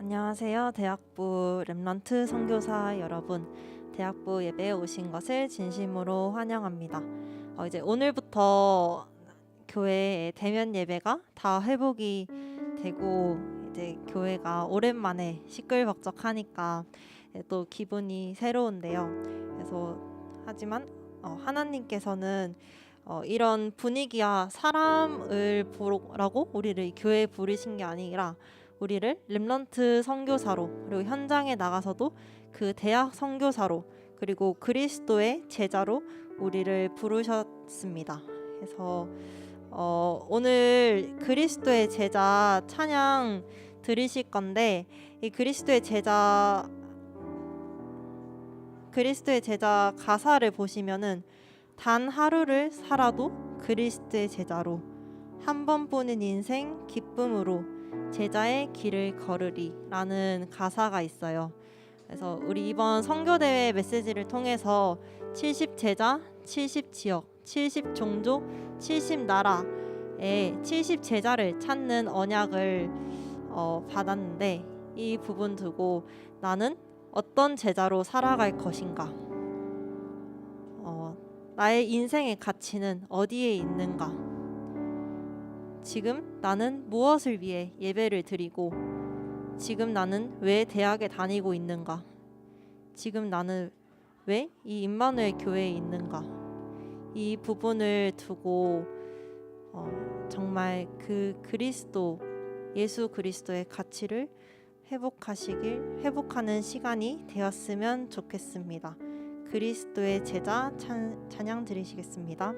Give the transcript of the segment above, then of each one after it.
안녕하세요. 대학부 렘넌트 선교사 여러분, 대학부 예배에 오신 것을 진심으로 환영합니다. 이제 오늘부터 교회의 대면 예배가 다 회복이 되고 이제 교회가 오랜만에 시끌벅적하니까 또 기분이 새로운데요. 그래서 하지만 하나님께서는 이런 분위기와 사람을 보라고 우리를 이 교회에 부르신 게 아니라 우리를 렘넌트 선교사로, 그리고 현장에 나가서도 그 대학 선교사로, 그리고 그리스도의 제자로 우리를 부르셨습니다. 그래서 오늘 그리스도의 제자 찬양 들으실 건데, 이 그리스도의 제자 가사를 보시면은 단 하루를 살아도 그리스도의 제자로, 한 번뿐인 인생 기쁨으로 제자의 길을 걸으리 라는 가사가 있어요. 그래서 우리 이번 선교대회 메시지를 통해서 70제자, 70지역, 70종족, 70나라의 70제자를 찾는 언약을 받았는데, 이 부분 두고 나는 어떤 제자로 살아갈 것인가, 나의 인생의 가치는 어디에 있는가, 지금 나는 무엇을 위해 예배를 드리고, 지금 나는 왜 대학에 다니고 있는가, 지금 나는 왜 이 임마누엘 교회에 있는가, 이 부분을 두고 정말 그 그리스도, 예수 그리스도의 가치를 회복하는 시간이 되었으면 좋겠습니다. 그리스도의 제자 찬양 드리시겠습니다.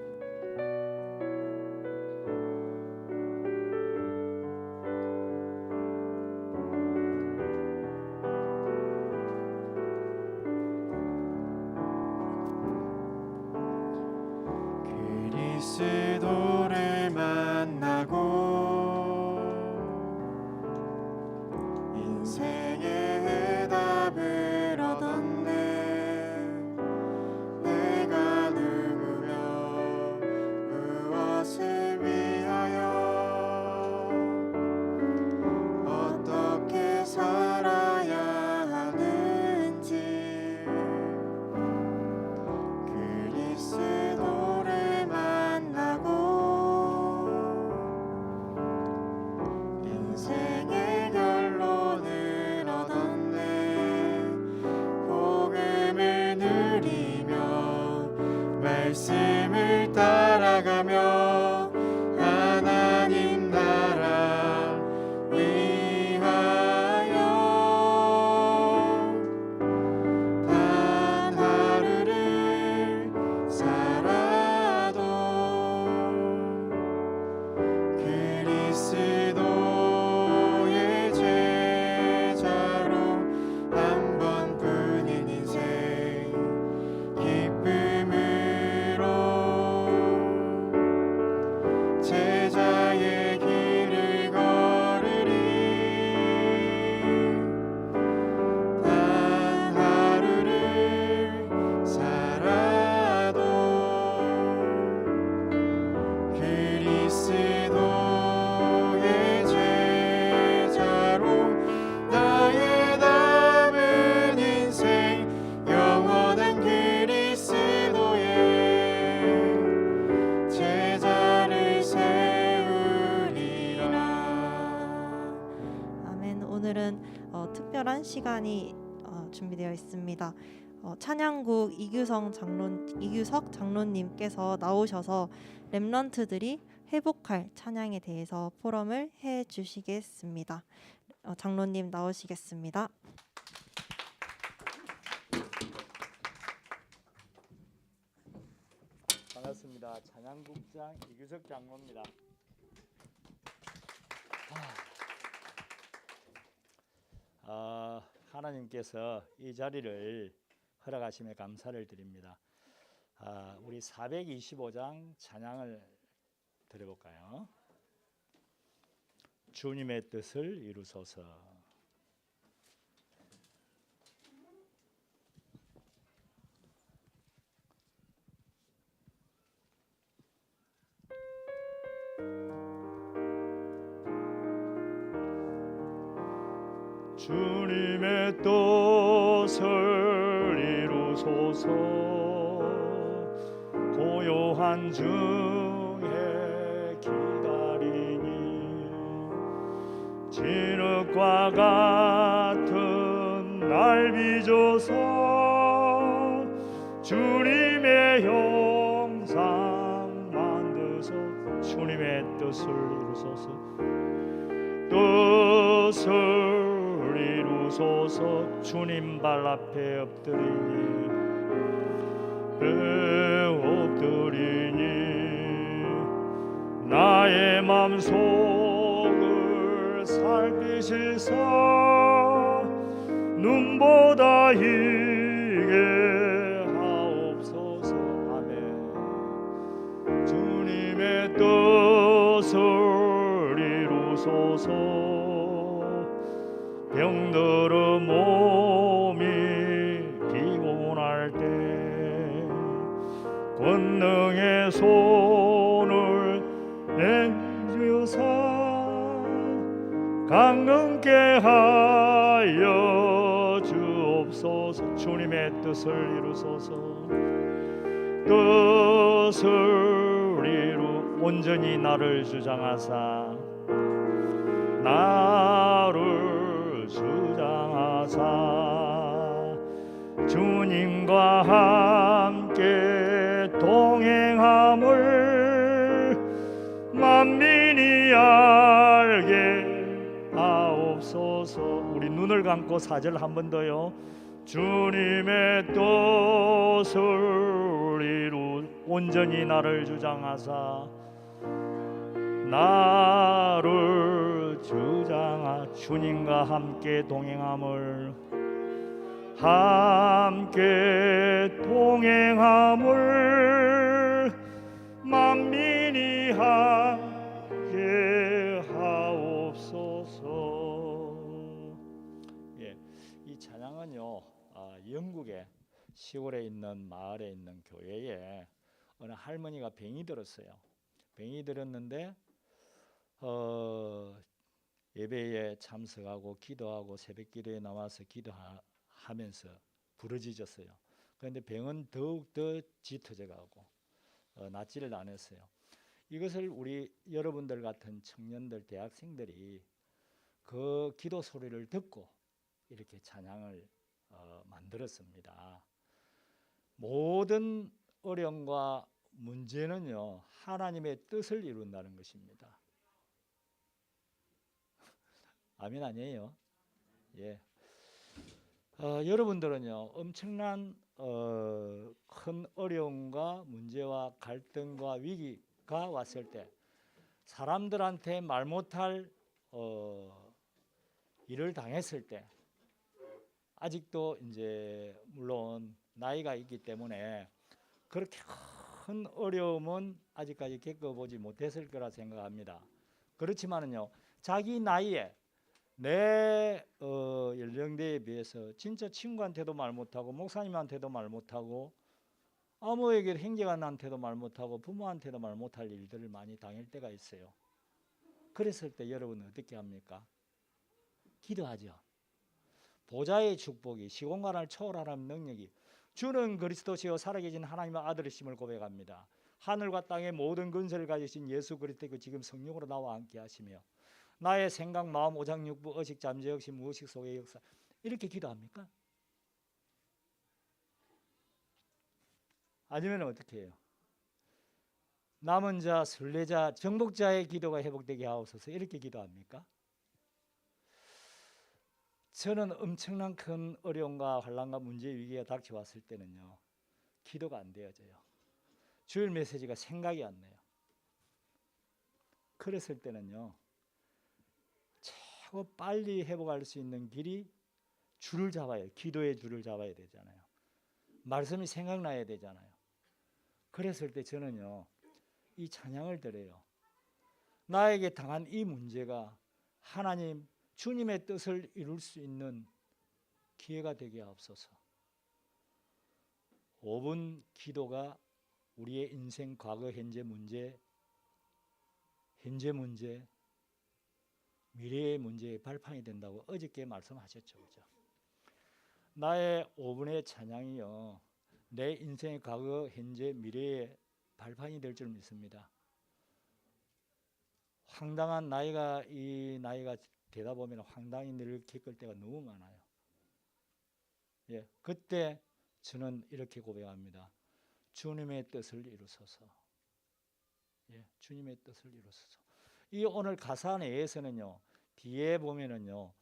그리스도를 만나고 인생의 해답을 얻었네. 내가 누구며 무엇을 위하여 어떻게 살아야 하는지, 그리스도를 만나고 인생의 결론을 얻었네. 복음을 누리며 말씀을 따라가며 하나님 나라 위하여 단 하루를 살아도 그리스도의 제자로, 한 번뿐인 인생 기쁨으로 제자의 길을 걸으리. 단 하루를 살아도 그리스도의 제자로, 나의 남은 인생 영원한 그리스도의 제자를 세우리라. 아멘. 오늘은 특별한 시간이 준비되어 있습니다. 찬양국 이규석 장로님께서 나오셔서 렘넌트들이 회복할 찬양에 대해서 포럼을 해주시겠습니다. 장로님 나오시겠습니다. 반갑습니다. 찬양국장 이규석 장로입니다. 하나님께서 이 자리를 허락하심에 감사를 드립니다. 우리 425장 찬양을 드려볼까요? 주님의 뜻을 이루소서. 주님의 뜻을 이루소서. 고요한 중에 기다리니 진흙과 같은 날 빚어서 주님의 형상 만드소. 주님의 뜻을 이루소서. 뜻을 이루소서. 주님 발 앞에 엎드리니 나의 맘속을 살피시사 눈보다 희게 하옵소서. 아멘. 주님의 뜻을 이루소서. 병들어 몸이 피곤할 때 권능의 손을 내주사 강건케 하여 주옵소서. 주님의 뜻을 이루소서. 뜻을 이루 온전히 나를 주장하사 나를 주장하사 주님과 함께 동행함을 만민이 알게 하옵소서. 우리 눈을 감고 4절 한 번 더요. 주님의 뜻을 이루 온전히 나를 주장하사 나를 주장하 주님과 함께 동행함을 만민이 함께 하옵소서. 예, 이 찬양은요, 영국의 시골에 있는 마을에 있는 교회에 어느 할머니가 병이 들었어요. 병이 들었는데 예배에 참석하고 기도하고 새벽 기도에 나와서 기도하면서 부르짖었어요. 그런데 병은 더욱더 짙어져가고 낫지를 않았어요. 이것을 우리 여러분들 같은 청년들, 대학생들이 그 기도 소리를 듣고 이렇게 찬양을 만들었습니다. 모든 어려움과 문제는요, 하나님의 뜻을 이룬다는 것입니다. 아멘 아니에요? 예. 여러분들은요, 엄청난 큰 어려움과 문제와 갈등과 위기가 왔을 때 사람들한테 말 못할 일을 당했을 때 아직도 이제 물론 나이가 있기 때문에 그렇게 큰 어려움은 아직까지 겪어보지 못했을 거라 생각합니다. 그렇지만은요, 자기 나이에 내 연령대에 비해서 진짜 친구한테도 말 못하고 목사님한테도 말 못하고 아무에게 형제간한테도 말 못하고 부모한테도 말 못할 일들을 많이 당할 때가 있어요. 그랬을 때 여러분은 어떻게 합니까? 기도하죠. 보좌의 축복이 시공간을 초월하는 능력이 주는 그리스도시요 살아계신 하나님의 아들이심을 고백합니다. 하늘과 땅의 모든 근세를 가지신 예수 그리스도가 지금 성령으로 나와 함께 하시며 나의 생각, 마음, 오장, 육부, 의식, 잠재, 역시 무의식 속의 역사 이렇게 기도합니까? 아니면 어떻게 해요? 남은 자, 순례자, 정복자의 기도가 회복되게 하옵소서 이렇게 기도합니까? 저는 엄청난 큰 어려움과 환난과 문제 위기가 닥쳐왔을 때는요, 기도가 안 되어져요. 주일 메시지가 생각이 안 나요. 그랬을 때는요, 최고 빨리 회복할 수 있는 길이 줄을 잡아요. 기도의 줄을 잡아야 되잖아요. 말씀이 생각나야 되잖아요. 그랬을 때 저는요, 이 찬양을 드려요. 나에게 당한 이 문제가 하나님, 주님의 뜻을 이룰 수 있는 기회가 되게 하옵소서. 5분 기도가 우리의 인생, 과거, 현재 문제, 미래의 문제의 발판이 된다고 어저께 말씀하셨죠, 그죠? 나의 5분의 찬양이요, 내 인생의 과거, 현재, 미래의 발판이 될 줄 믿습니다. 황당한 나이가 이 나이가 되다 보면 황당한 일을 겪을 때가 너무 많아요. 예, 그때 저는 이렇게 고백합니다. 주님의 뜻을 이루소서. 예, 주님의 뜻을 이루소서. 이 오늘 가사 내에서는요, 뒤에 보면은요,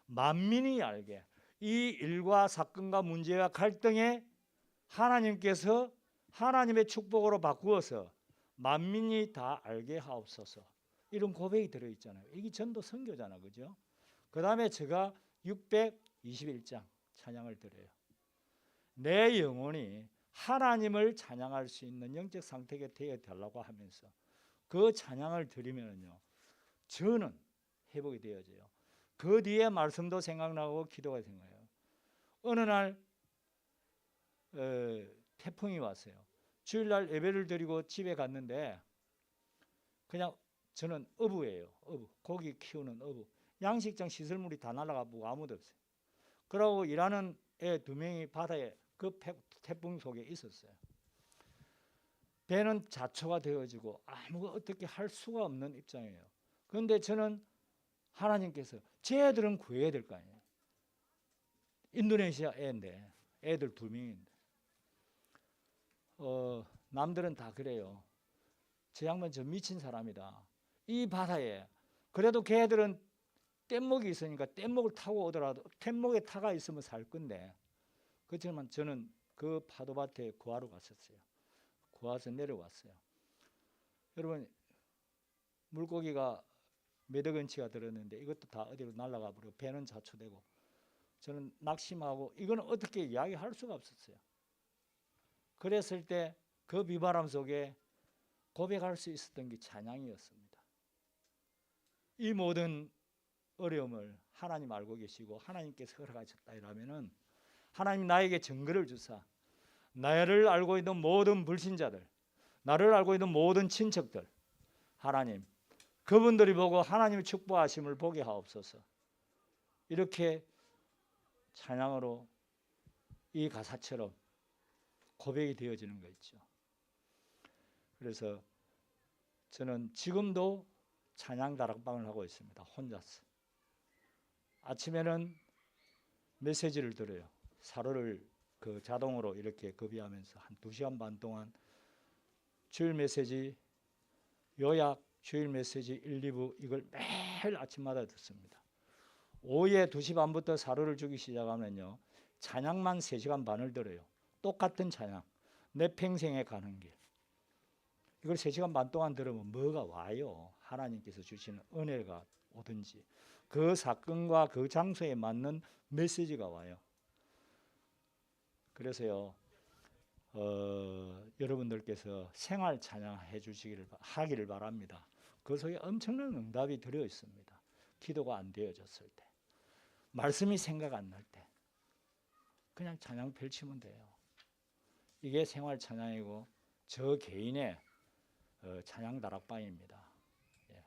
만민이 알게 이 일과 사건과 문제와 갈등에 하나님께서 하나님의 축복으로 바꾸어서 만민이 다 알게 하옵소서. 이런 고백이 들어있잖아요. 이게 전도 선교잖아, 그죠? 그 다음에 제가 621장 찬양을 드려요. 내 영혼이 하나님을 찬양할 수 있는 영적 상태가 되어 달라고 하면서 그 찬양을 드리면요, 저는 회복이 되어져요. 그 뒤에 말씀도 생각나고 기도가 생각나요. 어느 날 태풍이 왔어요. 주일날 예배를 드리고 집에 갔는데 그냥 저는 어부예요. 어부. 고기 키우는 어부. 양식장 시설물이 다 날아가고 아무도 없어요. 그러고 일하는 애 2명이 바다에 그 태풍 속에 있었어요. 배는 자초가 되어지고 아무 어떻게 할 수가 없는 입장이에요. 그런데 저는 하나님께서 쟤들은 구해야 될 거 아니에요. 인도네시아 애인데 애들 2명인데 남들은 다 그래요. 저 양반 저 미친 사람이다. 이 바다에 그래도 걔들은 뗏목이 있으니까 뗏목을 타고 오더라도 뗏목에 타가 있으면 살 건데, 그렇지만 저는 그 파도밭에 구하러 갔었어요. 구해서 내려왔어요. 여러분, 물고기가 몇억 원치가 들었는데 이것도 다 어디로 날아가 버리고 배는 자초되고 저는 낙심하고 이건 어떻게 이야기할 수가 없었어요. 그랬을 때 그 비바람 속에 고백할 수 있었던 게 찬양이었습니다. 이 모든 어려움을 하나님 알고 계시고 하나님께서 허락하셨다 이러면은 하나님 나에게 증거를 주사 나를 알고 있는 모든 불신자들, 나를 알고 있는 모든 친척들, 하나님 그분들이 보고 하나님의 축복하심을 보게 하옵소서. 이렇게 찬양으로 이 가사처럼 고백이 되어지는 거 있죠. 그래서 저는 지금도 찬양 다락방을 하고 있습니다. 혼자서. 아침에는 메시지를 들어요. 사로를 그 자동으로 이렇게 급이하면서 한 2시간 반 동안 주일 메시지, 요약, 주일 메시지 1, 2부 이걸 매일 아침마다 듣습니다. 오후에 2시 반부터 사로를 주기 시작하면요, 찬양만 3시간 반을 들어요. 똑같은 찬양, 내 평생에 가는 길. 이걸 3시간 반 동안 들으면 뭐가 와요? 하나님께서 주시는 은혜가 오든지 그 사건과 그 장소에 맞는 메시지가 와요. 그래서요, 여러분들께서 생활 찬양해 하기를 바랍니다. 그 속에 엄청난 응답이 들어 있습니다. 기도가 안 되어졌을 때, 말씀이 생각 안 날 때 그냥 찬양 펼치면 돼요. 이게 생활 찬양이고 저 개인의 찬양 다락방입니다. 예.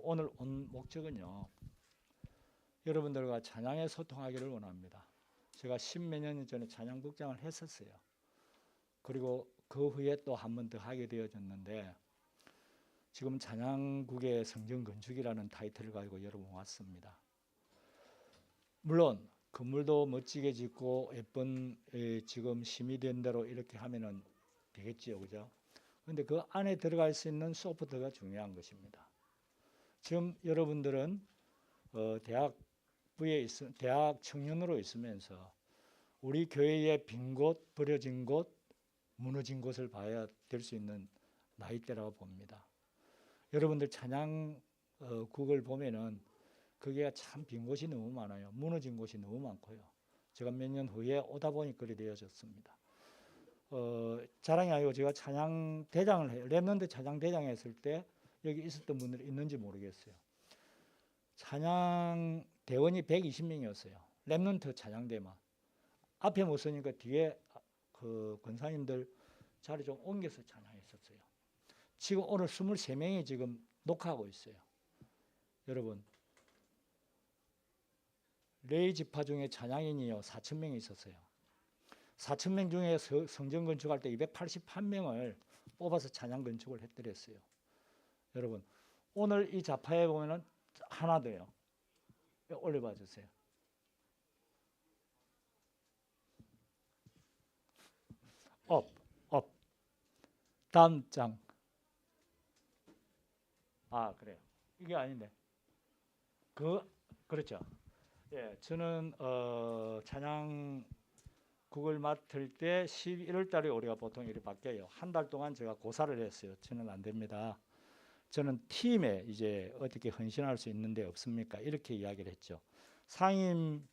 오늘 온 목적은요, 여러분들과 찬양에 소통하기를 원합니다. 제가 10몇 년 전에 찬양국장을 했었어요. 그리고 그 후에 또 한 번 더 하게 되어졌는데 지금 찬양국의 성전 건축이라는 타이틀을 가지고 여러분 왔습니다. 물론 건물도 멋지게 짓고 예쁜 지금 심의 된 대로 이렇게 하면은 되겠지요, 그죠? 그런데 그 안에 들어갈 수 있는 소프트가 중요한 것입니다. 지금 여러분들은 대학 청년으로 있으면서 우리 교회의 빈 곳, 버려진 곳, 무너진 곳을 봐야 될 수 있는 나이대라고 봅니다. 여러분들 찬양국을 보면은 그게 참 빈 곳이 너무 많아요. 무너진 곳이 너무 많고요. 제가 몇 년 후에 오다 보니 그리 되어졌습니다. 자랑이 아니고 제가 찬양 대장을 해요. 랩런트 찬양 대장 했을 때 여기 있었던 분들이 있는지 모르겠어요. 찬양 대원이 120명이었어요. 랩런트 찬양대만. 앞에 못 서니까 뒤에 그 권사님들 자리 좀 옮겨서 찬양했었어요. 지금 오늘 23명이 지금 녹화하고 있어요. 여러분 레이 지파 중에 찬양인이요 4,000명이 있었어요. 4,000명 중에 성전 건축할 때 281명을 뽑아서 찬양 건축을 해드렸어요. 여러분 오늘 이 자파에 보면은 하나 더요. 올려봐 주세요. 업. 다음 장. 아 그래요. 이게 아닌데. 그렇죠. 예, 저는 찬양국을 맡을 때 11월 달에 우리가 보통 이렇게 바뀌어요. 한 달 동안 제가 고사를 했어요. 저는 안 됩니다. 저는 팀에 이제 어떻게 헌신할 수 있는데 없습니까? 이렇게 이야기를 했죠. 상임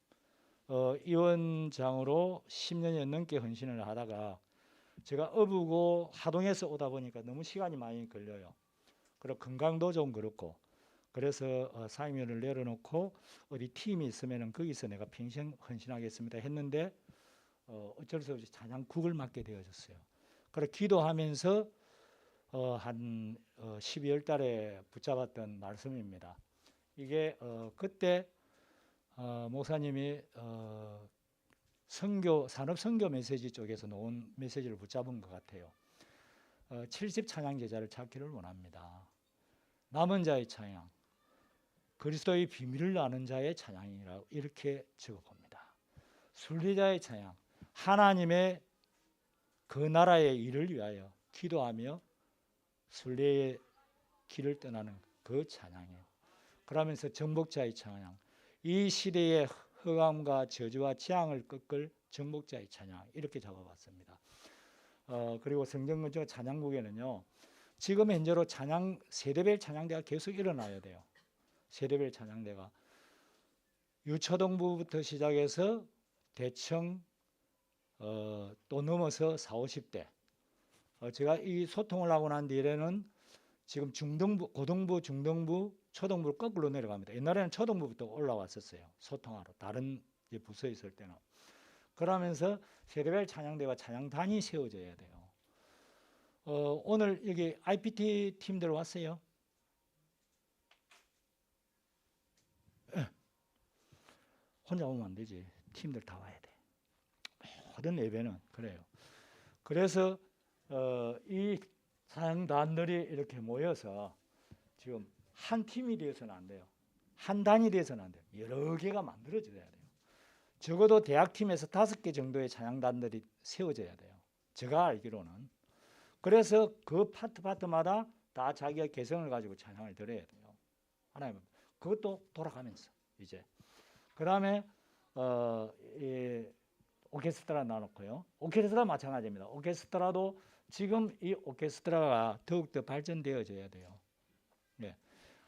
위원장으로 10년이 넘게 헌신을 하다가 제가 어부고 하동에서 오다 보니까 너무 시간이 많이 걸려요. 그리고 건강도 좀 그렇고 그래서 상임위원을 내려놓고 어디 팀이 있으면은 거기서 내가 평생 헌신하겠습니다 했는데 어쩔 수 없이 찬양국을 맡게 되어졌어요. 그래서 기도하면서 한 12월 달에 붙잡았던 말씀입니다. 이게 그때 목사님이 산업 선교 메시지 쪽에서 놓은 메시지를 붙잡은 것 같아요. 70 찬양 제자를 찾기를 원합니다. 남은 자의 찬양, 그리스도의 비밀을 아는 자의 찬양이라고 이렇게 적어봅니다. 순례자의 찬양, 하나님의 그 나라의 일을 위하여 기도하며 순례의 길을 떠나는 그 찬양이에요. 그러면서 정복자의 찬양, 이 시대의 허감과 저주와 재앙을 꺾을 정복자의 찬양 이렇게 적어봤습니다. 그리고 성전건축 찬양국에는요. 지금 현재로 세대별 찬양대가 계속 일어나야 돼요. 세대별 찬양대가 유초동부부터 시작해서 대청 또 넘어서 40, 50대 제가 이 소통을 하고 난 뒤에는 지금 중등부, 고등부, 중등부, 초등부를 거꾸로 내려갑니다. 옛날에는 초등부부터 올라왔었어요. 소통하러 다른 부서에 있을 때는. 그러면서 세대별 찬양대와 찬양단이 세워져야 돼요. 오늘 여기 IPT 팀들 왔어요? 혼자 오면 안 되지. 팀들 다 와야 돼. 모든 예배는 그래요. 그래서 이 찬양단들이 이렇게 모여서 지금 한 팀이 되어서는 안 돼요. 한 단이 되어서는 안 돼요. 여러 개가 만들어져야 돼요. 적어도 대학팀에서 5개 정도의 찬양단들이 세워져야 돼요. 제가 알기로는. 그래서 그 파트마다 다 자기가 개성을 가지고 찬양을 드려야 돼요. 하나님, 그것도 돌아가면서 이제. 그 다음에 오케스트라 나눴고요. 오케스트라 마찬가지입니다. 오케스트라도 지금 이 오케스트라가 더욱더 발전되어져야 돼요. 네.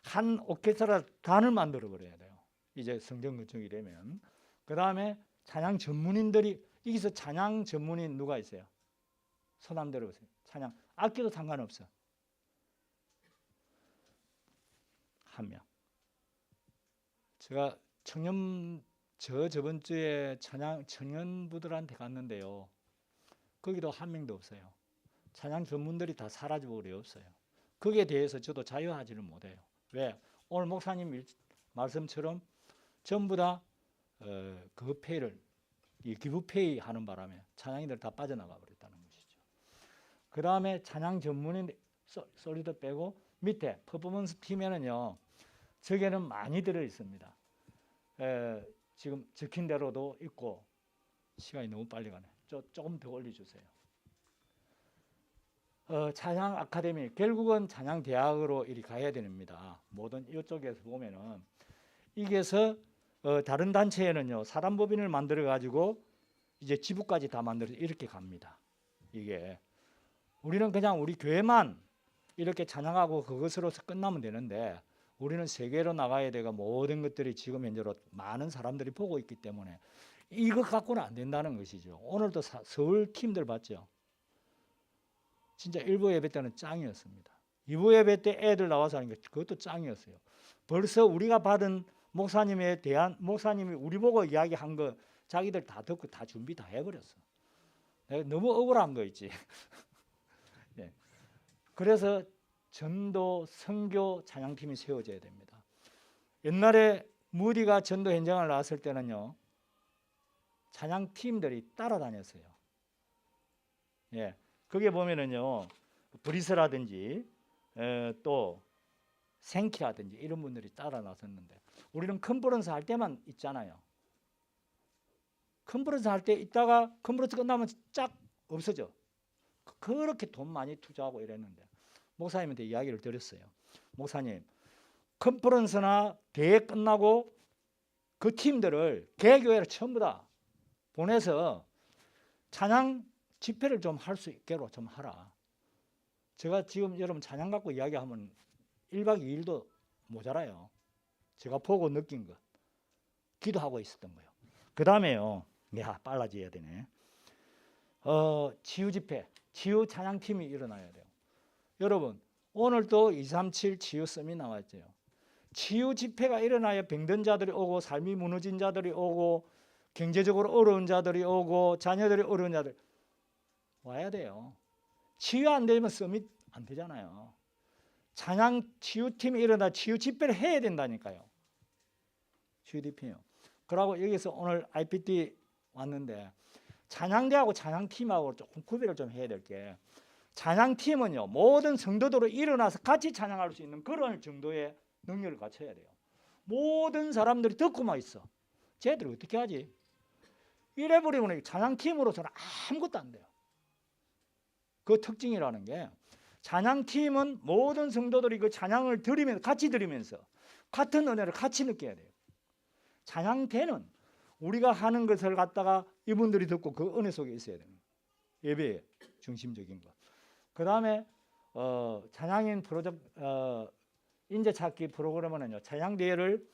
한 오케스트라 단을 만들어 버려야 돼요. 이제 성전 건축이 되면. 그 다음에 찬양 전문인들이 여기서 찬양 전문인 누가 있어요? 손 한번 들어보세요. 찬양 악기도 상관없어. 한 명. 제가 저번 주에 찬양 청년부들한테 갔는데요. 거기도 한 명도 없어요. 찬양 전문들이 다 사라져버려 없어요. 거기에 대해서 저도 자유하지는 못해요. 왜? 오늘 목사님 말씀처럼 전부 다 그 페이를 기부페이 하는 바람에 찬양인들 다 빠져나가 버렸다는 것이죠. 그 다음에 찬양 전문인 소리도 빼고 밑에 퍼포먼스 팀에는요. 저게는 많이 들어 있습니다. 지금 적힌 대로도 있고 시간이 너무 빨리 가네. 조금 더 올려주세요. 찬양 아카데미 결국은 찬양 대학으로 이리 가야 됩니다. 모든 이쪽에서 보면은 이게서 다른 단체에는요 사단법인을 만들어 가지고 이제 지부까지 다 만들어서 이렇게 갑니다. 이게 우리는 그냥 우리 교회만 이렇게 찬양하고 그것으로서 끝나면 되는데 우리는 세계로 나가야 되고 모든 것들이 지금 현재로 많은 사람들이 보고 있기 때문에 이것 갖고는 안 된다는 것이죠. 오늘도 서울 팀들 봤죠. 진짜 1부 예배 때는 짱이었습니다. 2부 예배 때 애들 나와서 하는 게 그것도 짱이었어요. 벌써 우리가 받은 목사님에 대한 목사님이 우리 보고 이야기한 거 자기들 다 듣고 다 준비 다 해버렸어. 내가 너무 억울한 거 있지. 네. 그래서 전도 선교 찬양팀이 세워져야 됩니다. 옛날에 무디가 전도 현장을 나왔을 때는요, 찬양 팀들이 따라다녔어요. 예, 거기에 보면은요, 브리스라든지 또 생키라든지 이런 분들이 따라 나섰는데, 우리는 컨퍼런스 할 때만 있잖아요. 컨퍼런스 할 때 있다가 컨퍼런스 끝나면 쫙 없어져. 그렇게 돈 많이 투자하고 이랬는데, 목사님한테 이야기를 드렸어요. 목사님, 컨퍼런스나 대회 끝나고 그 팀들을 개교회를 전부 다 보내서 찬양 집회를 좀 할 수 있게로 좀 하라. 제가 지금 여러분 찬양 갖고 이야기하면 1박 2일도 모자라요. 제가 보고 느낀 것, 기도하고 있었던 거예요. 그 다음에요, 야 빨라져야 되네. 치유 집회, 치유 찬양팀이 일어나야 돼요. 여러분, 오늘도 237 치유 썸이 나왔죠. 치유 집회가 일어나야 병든 자들이 오고, 삶이 무너진 자들이 오고, 경제적으로 어려운 자들이 오고, 자녀들이 어려운 자들 와야 돼요. 치유 안 되면 썸이 안 되잖아요. 찬양 치유팀이 일어나 치유 집회를 해야 된다니까요. 치유 집회요. 그러고 여기서 오늘 IPT 왔는데, 찬양대하고 찬양팀하고 조금 구별을 좀 해야 될 게, 찬양팀은요, 모든 성도들로 일어나서 같이 찬양할 수 있는 그런 정도의 능력을 갖춰야 돼요. 모든 사람들이 듣고만 있어. 쟤들이 어떻게 하지? 이래버리면 찬양팀으로서는 아무것도 안 돼요. 그 특징이라는 게, 찬양팀은 모든 성도들이 그 찬양을 드리면서, 같이 드리면서 같은 은혜를 같이 느껴야 돼요. 찬양대는 우리가 하는 것을 갖다가 이분들이 듣고 그 은혜 속에 있어야 돼요. 예배의 중심적인 것. 그 다음에 찬양인 인재찾기 프로그램은요, 찬양대회를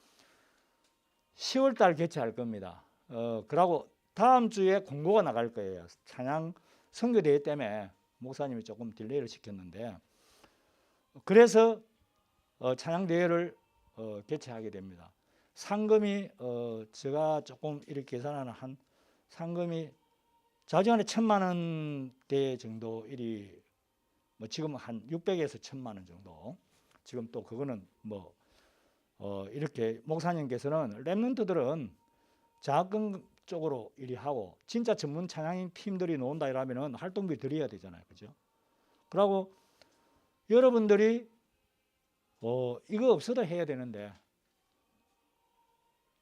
10월달 개최할 겁니다. 그러고 다음 주에 공고가 나갈 거예요. 찬양 선교대회 때문에 목사님이 조금 딜레이를 시켰는데, 그래서 찬양대회를 개최하게 됩니다. 상금이 제가 조금 이렇게 계산하는 한 상금이 자주간에 1,000만 원대 정도 일이 뭐 지금 한 600에서 1,000만 원 정도. 지금 또 그거는 뭐 이렇게 목사님께서는 랩런트들은 장학금 쪽으로 일이 하고, 진짜 전문 찬양인 팀들이 나온다 이러면은 활동비 드려야 되잖아요, 그죠? 그러고 여러분들이 이거 없어도 해야 되는데,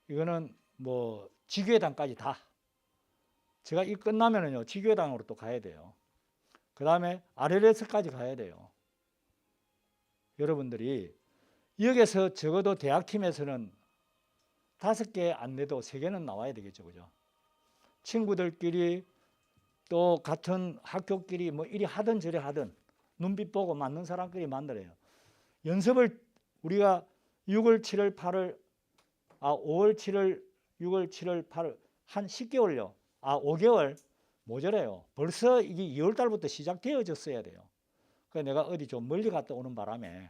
이거는 뭐 지교회당까지 다, 제가 이 끝나면은요 지교회당으로 또 가야 돼요. 그 다음에 RLS까지 가야 돼요. 여러분들이 여기서 적어도 대학팀에서는 5개 안 내도 3개는 나와야 되겠죠, 그죠? 친구들끼리 또 같은 학교끼리 뭐 이리 하든 저리 하든 눈빛 보고 맞는 사람끼리 만들어요. 연습을 우리가 6월 7월 8월 5월 7월 6월 7월 8월 한 10개월요. 5개월 모자라요. 벌써 이게 2월 달부터 시작되어졌어야 돼요. 그래서 내가 어디 좀 멀리 갔다 오는 바람에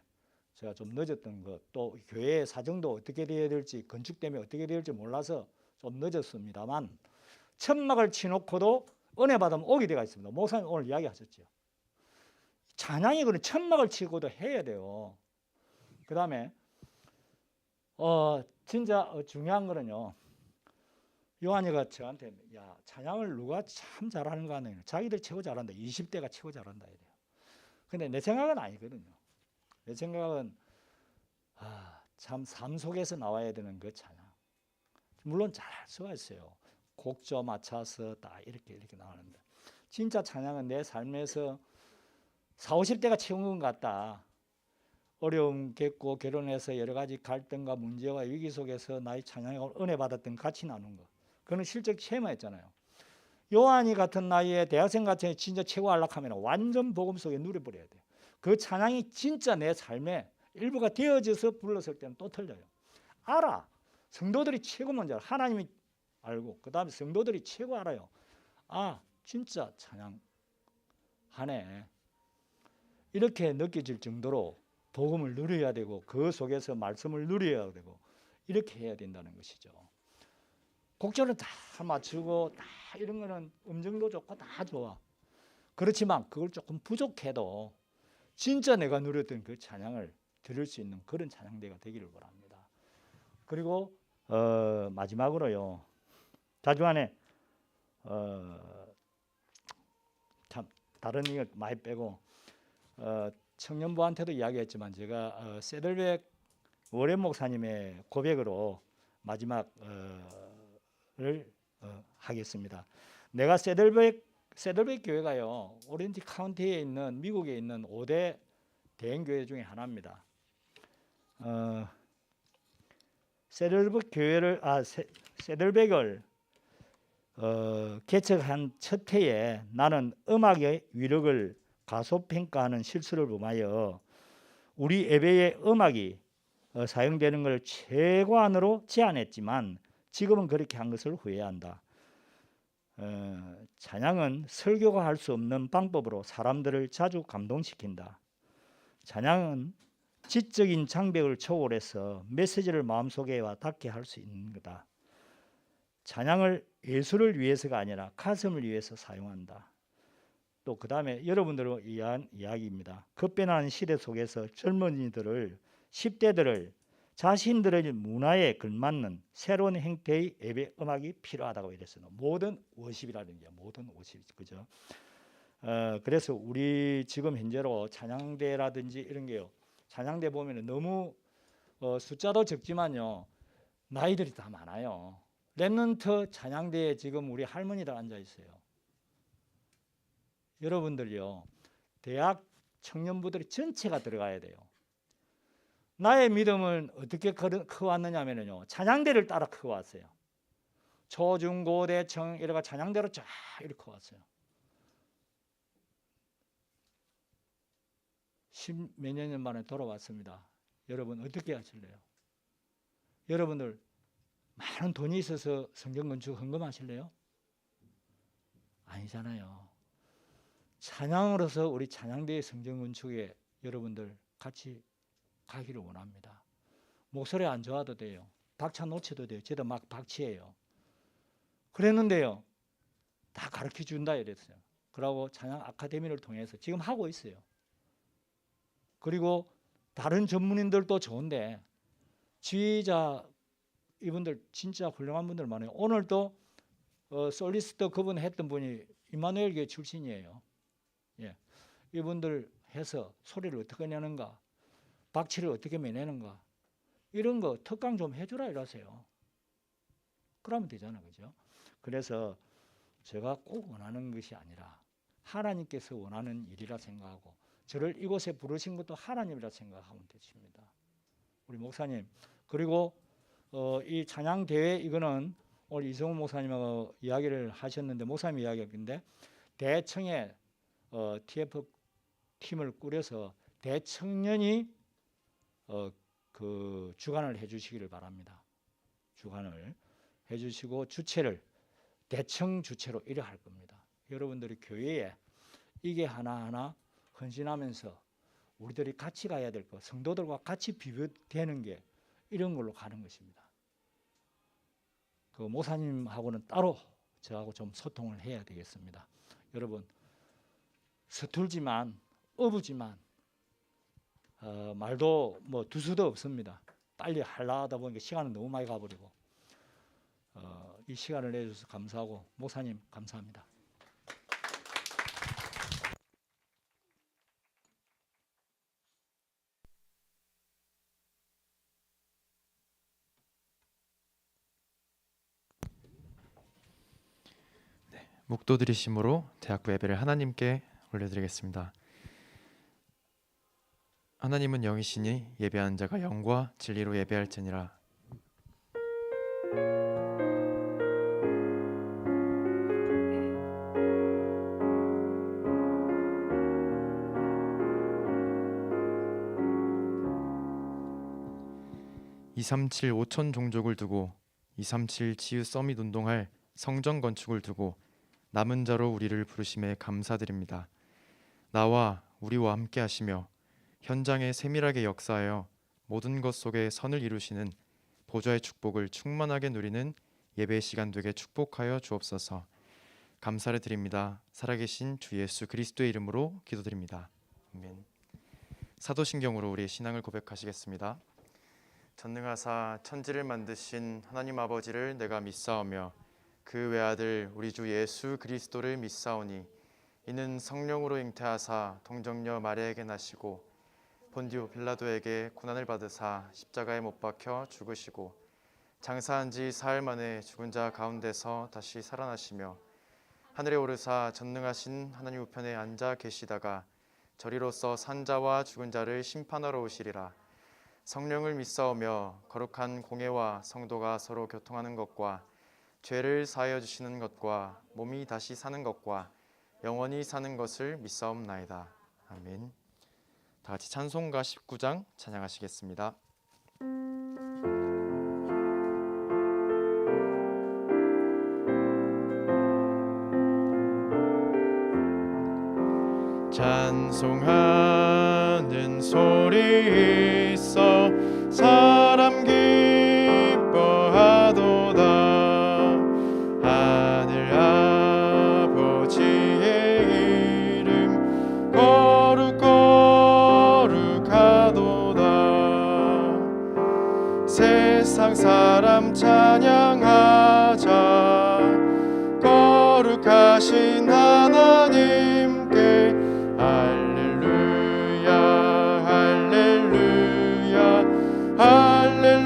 제가 좀 늦었던 것, 또 교회 사정도 어떻게 되어야 될지, 건축 때문에 어떻게 될지 몰라서 좀 늦었습니다만, 천막을 치놓고도 은혜 받으면 오게 되어 있습니다. 목사님 오늘 이야기하셨죠. 찬양이 그런 천막을 치고도 해야 돼요. 그 다음에 진짜 중요한 거는요, 요한이가 저한테 야 찬양을 누가 참 잘하는가 하는, 자기들 최고 잘한다, 20대가 최고 잘한다 이래요. 근데 내 생각은 아니거든요. 내 생각은 참 삶 속에서 나와야 되는 그 찬양, 물론 잘할 수가 있어요. 곡조 맞춰서 다 이렇게 나오는데, 진짜 찬양은 내 삶에서 40, 50대가 채운 것 같다. 어려움 겪고 결혼해서 여러 가지 갈등과 문제와 위기 속에서 나의 찬양을 은혜 받았던 같이 나눈 거, 그거는 실적 체험했잖아요. 요한이 같은 나이에 대학생 같은 진짜 최고 안락하면 완전 복음 속에 누려버려야 돼요. 그 찬양이 진짜 내 삶의 일부가 되어져서 불렀을 때는 또 틀려요. 알아. 성도들이 최고 먼저 알아. 하나님이 알고, 그 다음에 성도들이 최고 알아요. 진짜 찬양하네, 이렇게 느껴질 정도로 복음을 누려야 되고, 그 속에서 말씀을 누려야 되고, 이렇게 해야 된다는 것이죠. 곡절은 다 맞추고 다 이런 거는 음정도 좋고 다 좋아. 그렇지만 그걸 조금 부족해도 진짜 내가 누렸던 그 찬양을 들을 수 있는 그런 찬양대가 되기를 바랍니다. 그리고 마지막으로요. 자주안에 참 다른 거 많이 빼고 청년부한테도 이야기했지만 제가 세들백 워렌 목사님의 고백으로 마지막을 하겠습니다. 내가 세들백 교회가요, 오렌지 카운티에 있는 미국에 있는 5대 대형교회 중에 하나입니다. 세들백을 개척한 첫 해에 나는 음악의 위력을 가소평가하는 실수를 범하여 우리 예배의 음악이 사용되는 걸 최고한으로 제안했지만 지금은 그렇게 한 것을 후회한다. 찬양은 설교가 할 수 없는 방법으로 사람들을 자주 감동시킨다. 찬양은 지적인 장벽을 초월해서 메시지를 마음속에 와 닿게 할 수 있는 거다. 찬양을 예술을 위해서가 아니라 가슴을 위해서 사용한다. 또 그 다음에 여러분들로 이야기입니다. 급변하는 시대 속에서 젊은이들을 10대들을 자신들의 문화에 걸맞는 새로운 형태의 예배 음악이 필요하다고 이랬어요. 모든 워십이라는 게 모든 워십, 그죠? 그래서 우리 지금 현재로 찬양대라든지 이런 게요. 찬양대 보면은 너무 숫자도 적지만요, 나이들이 다 많아요. 랩넌트 찬양대에 지금 우리 할머니들 앉아 있어요. 여러분들요, 대학 청년부들이 전체가 들어가야 돼요. 나의 믿음을 어떻게 커왔느냐면요, 찬양대를 따라 커왔어요. 초중고대청 이래가 찬양대로 쫙 이렇게 커왔어요. 십몇 년 만에 돌아왔습니다. 여러분 어떻게 하실래요? 여러분들 많은 돈이 있어서 성경 건축 헌금하실래요? 아니잖아요. 찬양으로서 우리 찬양대의 성경 건축에 여러분들 같이 가기를 원합니다. 목소리 안 좋아도 돼요. 박차 놓쳐도 돼요. 저도 막 박치예요. 그랬는데요, 다 가르쳐 준다 이랬어요. 그러고 찬양 아카데미를 통해서 지금 하고 있어요. 그리고 다른 전문인들도 좋은데 지휘자 이분들 진짜 훌륭한 분들 많아요. 오늘도 솔리스트 그분 했던 분이 임마누엘 교회 출신이에요. 예. 이분들 해서 소리를 어떻게 내는가, 박치를 어떻게 매내는가, 이런 거 특강 좀 해주라 이러세요. 그러면 되잖아, 그죠? 그래서 제가 꼭 원하는 것이 아니라 하나님께서 원하는 일이라 생각하고 저를 이곳에 부르신 것도 하나님이라 생각하면 되십니다. 우리 목사님, 그리고 이 찬양 대회 이거는 오늘 이성우 목사님하고 이야기를 하셨는데, 목사님 이야기했는데 대청에 TF 팀을 꾸려서 대청년이 그 주관을 해주시기를 바랍니다. 주관을 해주시고 주체를 대청 주체로 이래 할 겁니다. 여러분들이 교회에 이게 하나하나 헌신하면서 우리들이 같이 가야 될 것, 성도들과 같이 비교되는 게 이런 걸로 가는 것입니다. 그 목사님하고는 따로 저하고 좀 소통을 해야 되겠습니다. 여러분 서툴지만 어부지만 말도 뭐 두수도 없습니다. 빨리 하려다 보니까 시간은 너무 많이 가버리고 이 시간을 내주셔서 감사하고 목사님 감사합니다. 묵도 드리심으로 대학부 예배를 하나님께 올려드리겠습니다. 하나님은 영이시니 예배하는 자가 영과 진리로 예배할지니라. (237) 5천 종족을 두고 (237) 치유 서밋 운동할 성전 건축을 두고 남은 자로 우리를 부르심에 감사드립니다. 나와 우리와 함께 하시며 현장에 세밀하게 역사하여 모든 것 속에 선을 이루시는 보좌의 축복을 충만하게 누리는 예배 시간 되게 축복하여 주옵소서. 감사를 드립니다. 살아계신 주 예수 그리스도의 이름으로 기도드립니다. 아멘. 사도신경으로 우리의 신앙을 고백하시겠습니다. 전능하사 천지를 만드신 하나님 아버지를 내가 믿사오며 그 외아들 우리 주 예수 그리스도를 믿사오니 이는 성령으로 잉태하사 동정녀 마리아에게 나시고 본디오 빌라도에게 고난을 받으사 십자가에 못 박혀 죽으시고 장사한 지 사흘 만에 죽은 자 가운데서 다시 살아나시며 하늘에 오르사 전능하신 하나님 우편에 앉아 계시다가 저리로서 산자와 죽은 자를 심판하러 오시리라. 성령을 믿사오며 거룩한 공회와 성도가 서로 교통하는 것과 죄를 사하여 주시는 것과 몸이 다시 사는 것과 영원히 사는 것을 믿사옵나이다. 아멘. 다 같이 찬송가 19장 찬양하시겠습니다. 찬송하는 소리 있어 사람 기뻐하도다. 하늘 아버지의 이름 거룩거룩하도다. 세상 사람 찬양하자. 거룩하신 하나님께 할렐루야 할렐루야 할렐루야 아멘.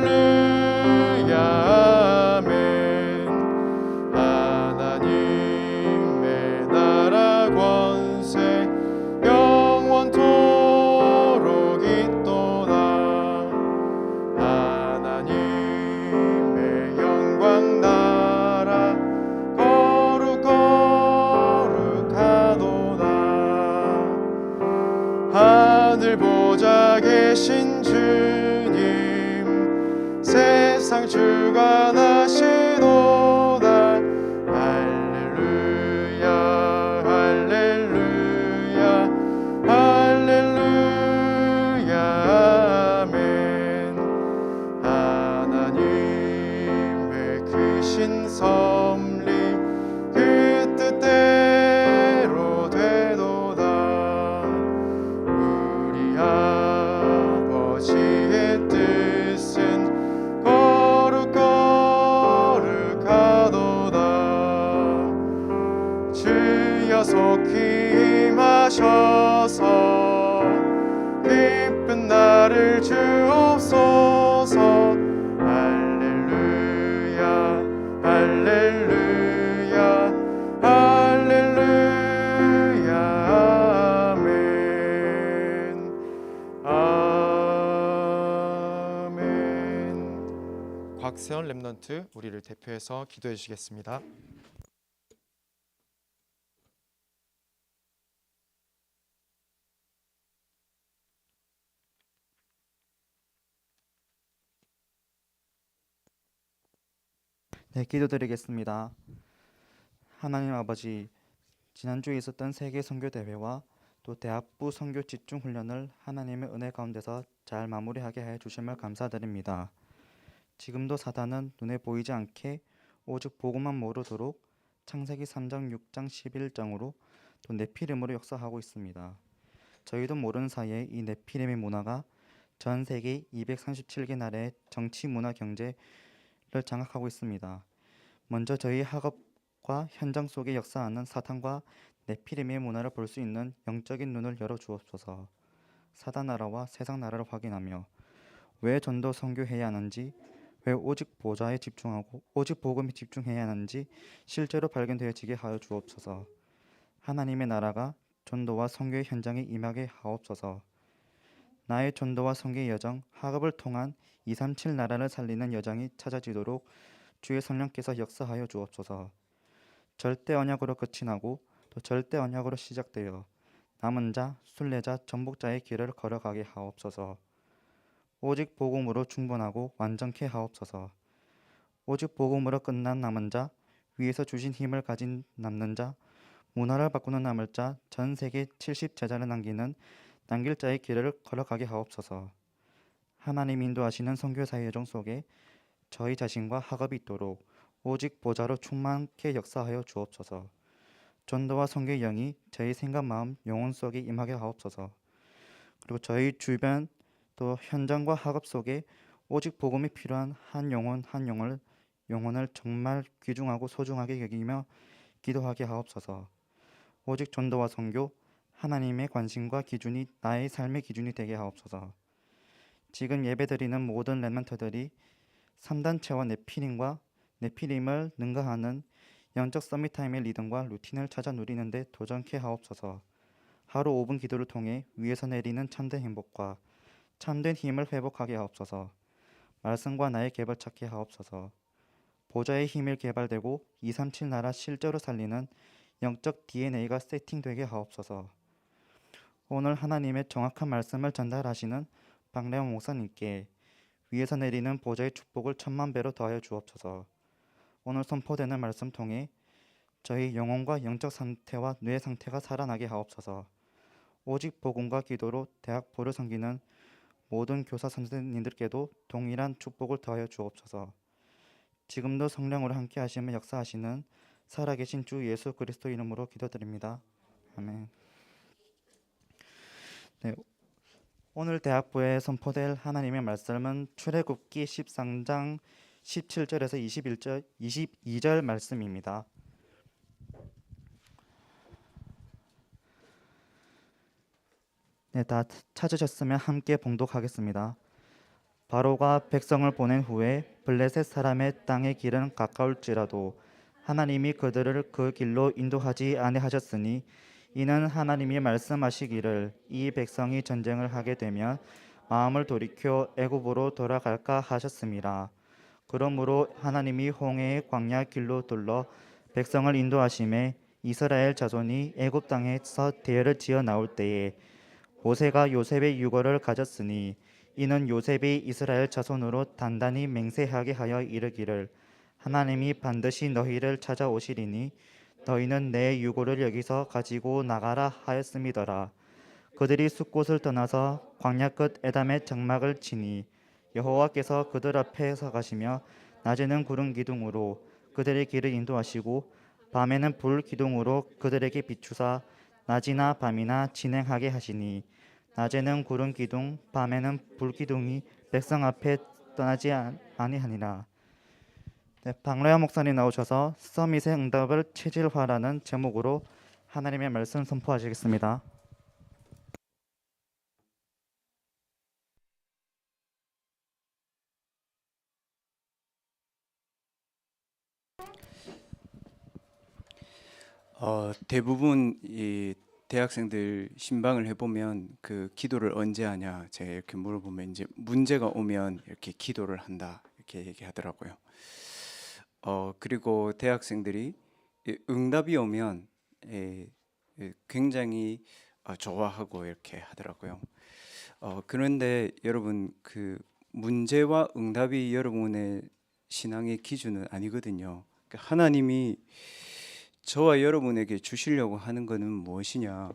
하나님의 나라 권세 영원토록 있도다. 하나님의 영광 나라 거룩거룩하도다. 하늘 보좌 계신 주님 세상 주관하시도다. 할렐루야 할렐루야 할렐루야 아멘. 하나님의 크신 섭리 그 뜻대로 되도다. 우리 아버지의 뜻은 거룩거룩하도다. 주여 속히 임하셔서 기쁜 날을 주옵소서. 할렐루야 할렐루야 할렐루야 아멘. 아멘. 곽세원 랩넌트 우리를 대표해서 기도해 주시겠습니다. 네, 기도드리겠습니다. 하나님 아버지, 지난주에 있었던 세계 선교 대회와 또 대학부 선교 집중 훈련을 하나님의 은혜 가운데서 잘 마무리하게 해 주심을 감사드립니다. 지금도 사단은 눈에 보이지 않게 오직 보고만 모르도록 창세기 3장, 6장, 11장으로 또 네피림으로 역사하고 있습니다. 저희도 모르는 사이에 이 네피림의 문화가 전 세계 237개 나라의 정치, 문화, 경제를 장악하고 있습니다. 먼저 저희 학업과 현장 속에 역사하는 사탄과 네피림의 문화를 볼 수 있는 영적인 눈을 열어 주옵소서. 사단 나라와 세상 나라를 확인하며 왜 전도 선교해야 하는지, 왜 오직 보좌에 집중하고 오직 복음에 집중해야 하는지 실제로 발견되어지게 하여 주옵소서. 하나님의 나라가 전도와 선교의 현장에 임하게 하옵소서. 나의 전도와 선교의 여정, 학업을 통한 237 나라를 살리는 여정이 찾아지도록 주의 성령께서 역사하여 주옵소서. 절대 언약으로 끝이 나고 또 절대 언약으로 시작되어 남은 자, 순례자, 전복자의 길을 걸어가게 하옵소서. 오직 복음으로 충분하고 완전케 하옵소서. 오직 복음으로 끝난 남은 자, 위에서 주신 힘을 가진 남는 자, 문화를 바꾸는 남을 자, 전 세계 70제자를 남길 자의 길을 걸어가게 하옵소서. 하나님 인도하시는 선교사의 여정 속에 저희 자신과 학업이 있도록 오직 보좌로 충만케 역사하여 주옵소서. 전도와 선교의 영이 저희 생각, 마음, 영혼 속에 임하게 하옵소서. 그리고 저희 주변 또 현장과 학업 속에 오직 복음이 필요한 한 영혼 한 영혼을 정말 귀중하고 소중하게 여기며 기도하게 하옵소서. 오직 전도와 선교, 하나님의 관심과 기준이 나의 삶의 기준이 되게 하옵소서. 지금 예배드리는 모든 렘넌트들이 3단체와 네피림을 능가하는 영적 서밋타임의 리듬과 루틴을 찾아 누리는데 도전케 하옵소서. 하루 5분 기도를 통해 위에서 내리는 참된 행복과 참된 힘을 회복하게 하옵소서. 말씀과 나의 개발 찾게 하옵소서. 보좌의 힘을 개발되고 237 나라 실제로 살리는 영적 DNA가 세팅되게 하옵소서. 오늘 하나님의 정확한 말씀을 전달하시는 박래원 목사님께 위에서 내리는 보좌의 축복을 1000만 배로 더하여 주옵소서. 오늘 선포되는 말씀 통해 저희 영혼과 영적 상태와 뇌 상태가 살아나게 하옵소서. 오직 복음과 기도로 대학 보를 섬기는 모든 교사 선생님들께도 동일한 축복을 더하여 주옵소서. 지금도 성령으로 함께 하시며 역사하시는 살아계신 주 예수 그리스도 이름으로 기도드립니다. 아멘. 네, 오늘 대학부에 선포될 하나님의 말씀은 출애굽기 13장 17절에서 22절 말씀입니다. 네, 다 찾으셨으면 함께 봉독하겠습니다. 바로가 백성을 보낸 후에 블레셋 사람의 땅의 길은 가까울지라도 하나님이 그들을 그 길로 인도하지 아니하셨으니 이는 하나님이 말씀하시기를 이 백성이 전쟁을 하게 되면 마음을 돌이켜 애굽으로 돌아갈까 하셨습니다. 그러므로 하나님이 홍해의 광야 길로 둘러 백성을 인도하심에 이스라엘 자손이 애굽 땅에서 대열을 지어 나올 때에 모세가 요셉의 유고를 가졌으니 이는 요셉이 이스라엘 자손으로 단단히 맹세하게 하여 이르기를 하나님이 반드시 너희를 찾아오시리니 너희는 내 유고를 여기서 가지고 나가라 하였음이더라. 그들이 숫곳을 떠나서 광야 끝 에담의 장막을 치니 여호와께서 그들 앞에 서가시며 낮에는 구름 기둥으로 그들의 길을 인도하시고 밤에는 불 기둥으로 그들에게 비추사 낮이나 밤이나 진행하게 하시니 낮에는 구름 기둥 밤에는 불 기둥이 백성 앞에 떠나지 아니하니라. 네, 박래환 목사님 나오셔서 서밋의 응답을 체질화라는 제목으로 하나님의 말씀 선포하시겠습니다. 대부분 이 대학생들 신방을 해보면 그 기도를 언제 하냐 제가 이렇게 물어보면 이제 문제가 오면 이렇게 기도를 한다 이렇게 얘기하더라고요. 그리고 대학생들이 응답이 오면 굉장히 좋아하고 이렇게 하더라고요. 그런데 여러분 그 문제와 응답이 여러분의 신앙의 기준은 아니거든요. 그러니까 하나님이 저와 여러분에게 주시려고 하는 것은 무엇이냐?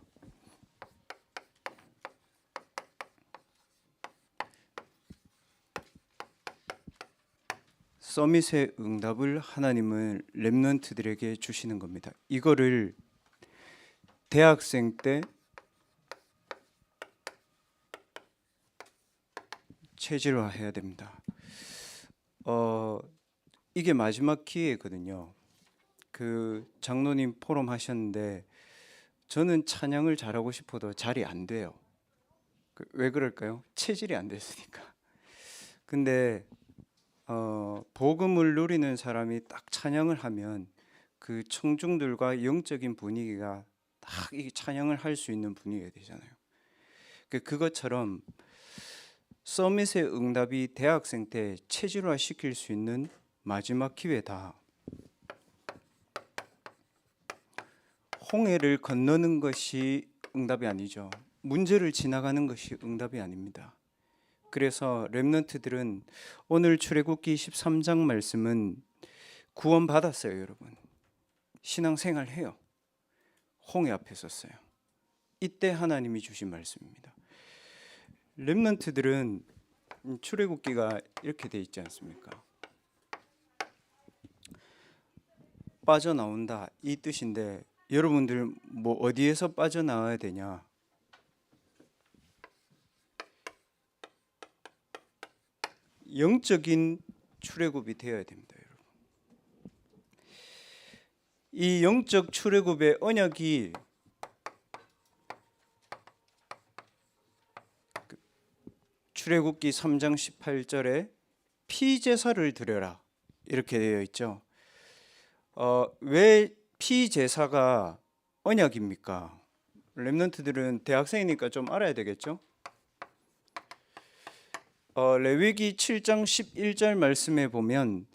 서밋의 응답을 하나님은 렘넌트들에게 주시는 겁니다. 이거를 대학생 때 체질화해야 됩니다. 이게 마지막 기회거든요. 그 장로님 포럼 하셨는데 저는 찬양을 잘하고 싶어도 잘이 안 돼요. 왜 그럴까요? 체질이 안 됐으니까. 근데 복음을 누리는 사람이 딱 찬양을 하면 그 청중들과 영적인 분위기가 딱 이 찬양을 할 수 있는 분위기가 되잖아요. 그것처럼 서밋의 응답이 대학생 때 체질화 시킬 수 있는 마지막 기회다. 홍해를 건너는 것이 응답이 아니죠. 문제를 지나가는 것이 응답이 아닙니다. 그래서 렘넌트들은 오늘 출애굽기 13장 말씀은 구원 받았어요, 여러분. 신앙생활 해요. 홍해 앞에 섰어요. 이때 하나님이 주신 말씀입니다. 렘넌트들은 출애굽기가 이렇게 돼 있지 않습니까? 빠져나온다 이 뜻인데 여러분들 뭐 어디에서 빠져나와야 되냐? 영적인 출애굽이 되어야 됩니다, 여러분. 이 영적 출애굽의 언약이 출애굽기 3장 18절에 피제사를 드려라 이렇게 되어 있죠. 왜 피제사가 언약입니까? 렘넌트들은 대학생이니까 좀 알아야 되겠죠. 레위기 7장 11절 말씀에 보면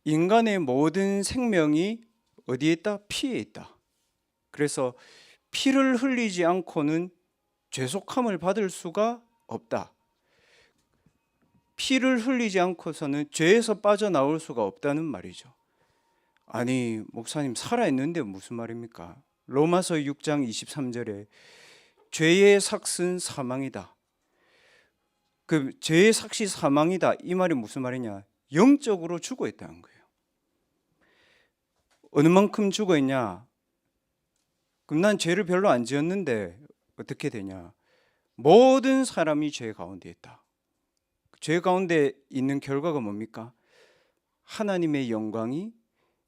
인간의 모든 생명이 어디에 있다? 피에 있다. 그래서 피를 흘리지 않고는 죄속함을 받을 수가 없다. 피를 흘리지 않고서는 죄에서 빠져나올 수가 없다는 말이죠. 아니 목사님 살아있는데 무슨 말입니까? 로마서 6장 23절에 죄의 삭은 사망이다. 그 죄의 삭이 사망이다 이 말이 무슨 말이냐? 영적으로 죽어 있다는 거예요. 어느 만큼 죽어 있냐? 그럼 난 죄를 별로 안 지었는데 어떻게 되냐? 모든 사람이 죄 가운데 있다. 죄 가운데 있는 결과가 뭡니까? 하나님의 영광이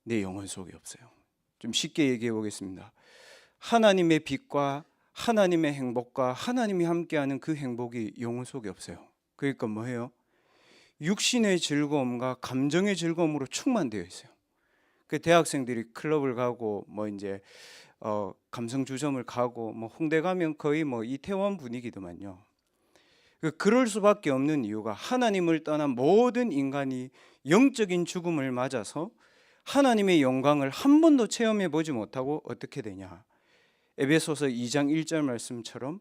내 영혼 속에 없어요. 좀 쉽게 얘기해 보겠습니다. 하나님의 빛과 하나님의 행복과 하나님이 함께하는 그 행복이 영혼 속에 없어요. 그러니까 뭐예요? 육신의 즐거움과 감정의 즐거움으로 충만되어 있어요. 그 대학생들이 클럽을 가고 뭐 이제 감성 주점을 가고 뭐 홍대 가면 거의 뭐 이태원 분위기더만요. 그럴 수밖에 없는 이유가 하나님을 떠난 모든 인간이 영적인 죽음을 맞아서 하나님의 영광을 한 번도 체험해 보지 못하고 어떻게 되냐? 에베소서 2장 1절 말씀처럼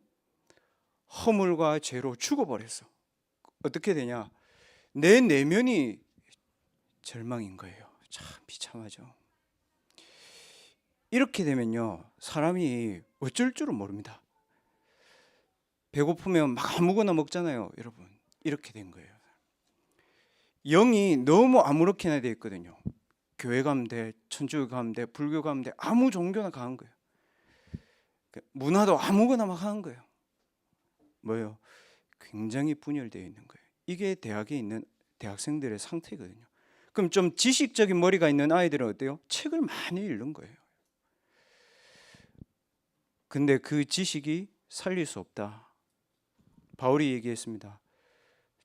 허물과 죄로 죽어버렸어. 어떻게 되냐? 내 내면이 절망인 거예요. 참 비참하죠. 이렇게 되면요, 사람이 어쩔 줄은 모릅니다. 배고프면 막 아무거나 먹잖아요, 여러분. 이렇게 된 거예요. 영이 너무 아무렇게나 돼 있거든요. 교회 가면 돼, 천주교 가면 돼, 불교 가면 돼, 아무 종교나 가는 거예요. 문화도 아무거나 막 하는 거예요. 뭐예요? 굉장히 분열되어 있는 거예요. 이게 대학에 있는 대학생들의 상태거든요. 그럼 좀 지식적인 머리가 있는 아이들은 어때요? 책을 많이 읽는 거예요. 근데 그 지식이 살릴 수 없다. 바울이 얘기했습니다.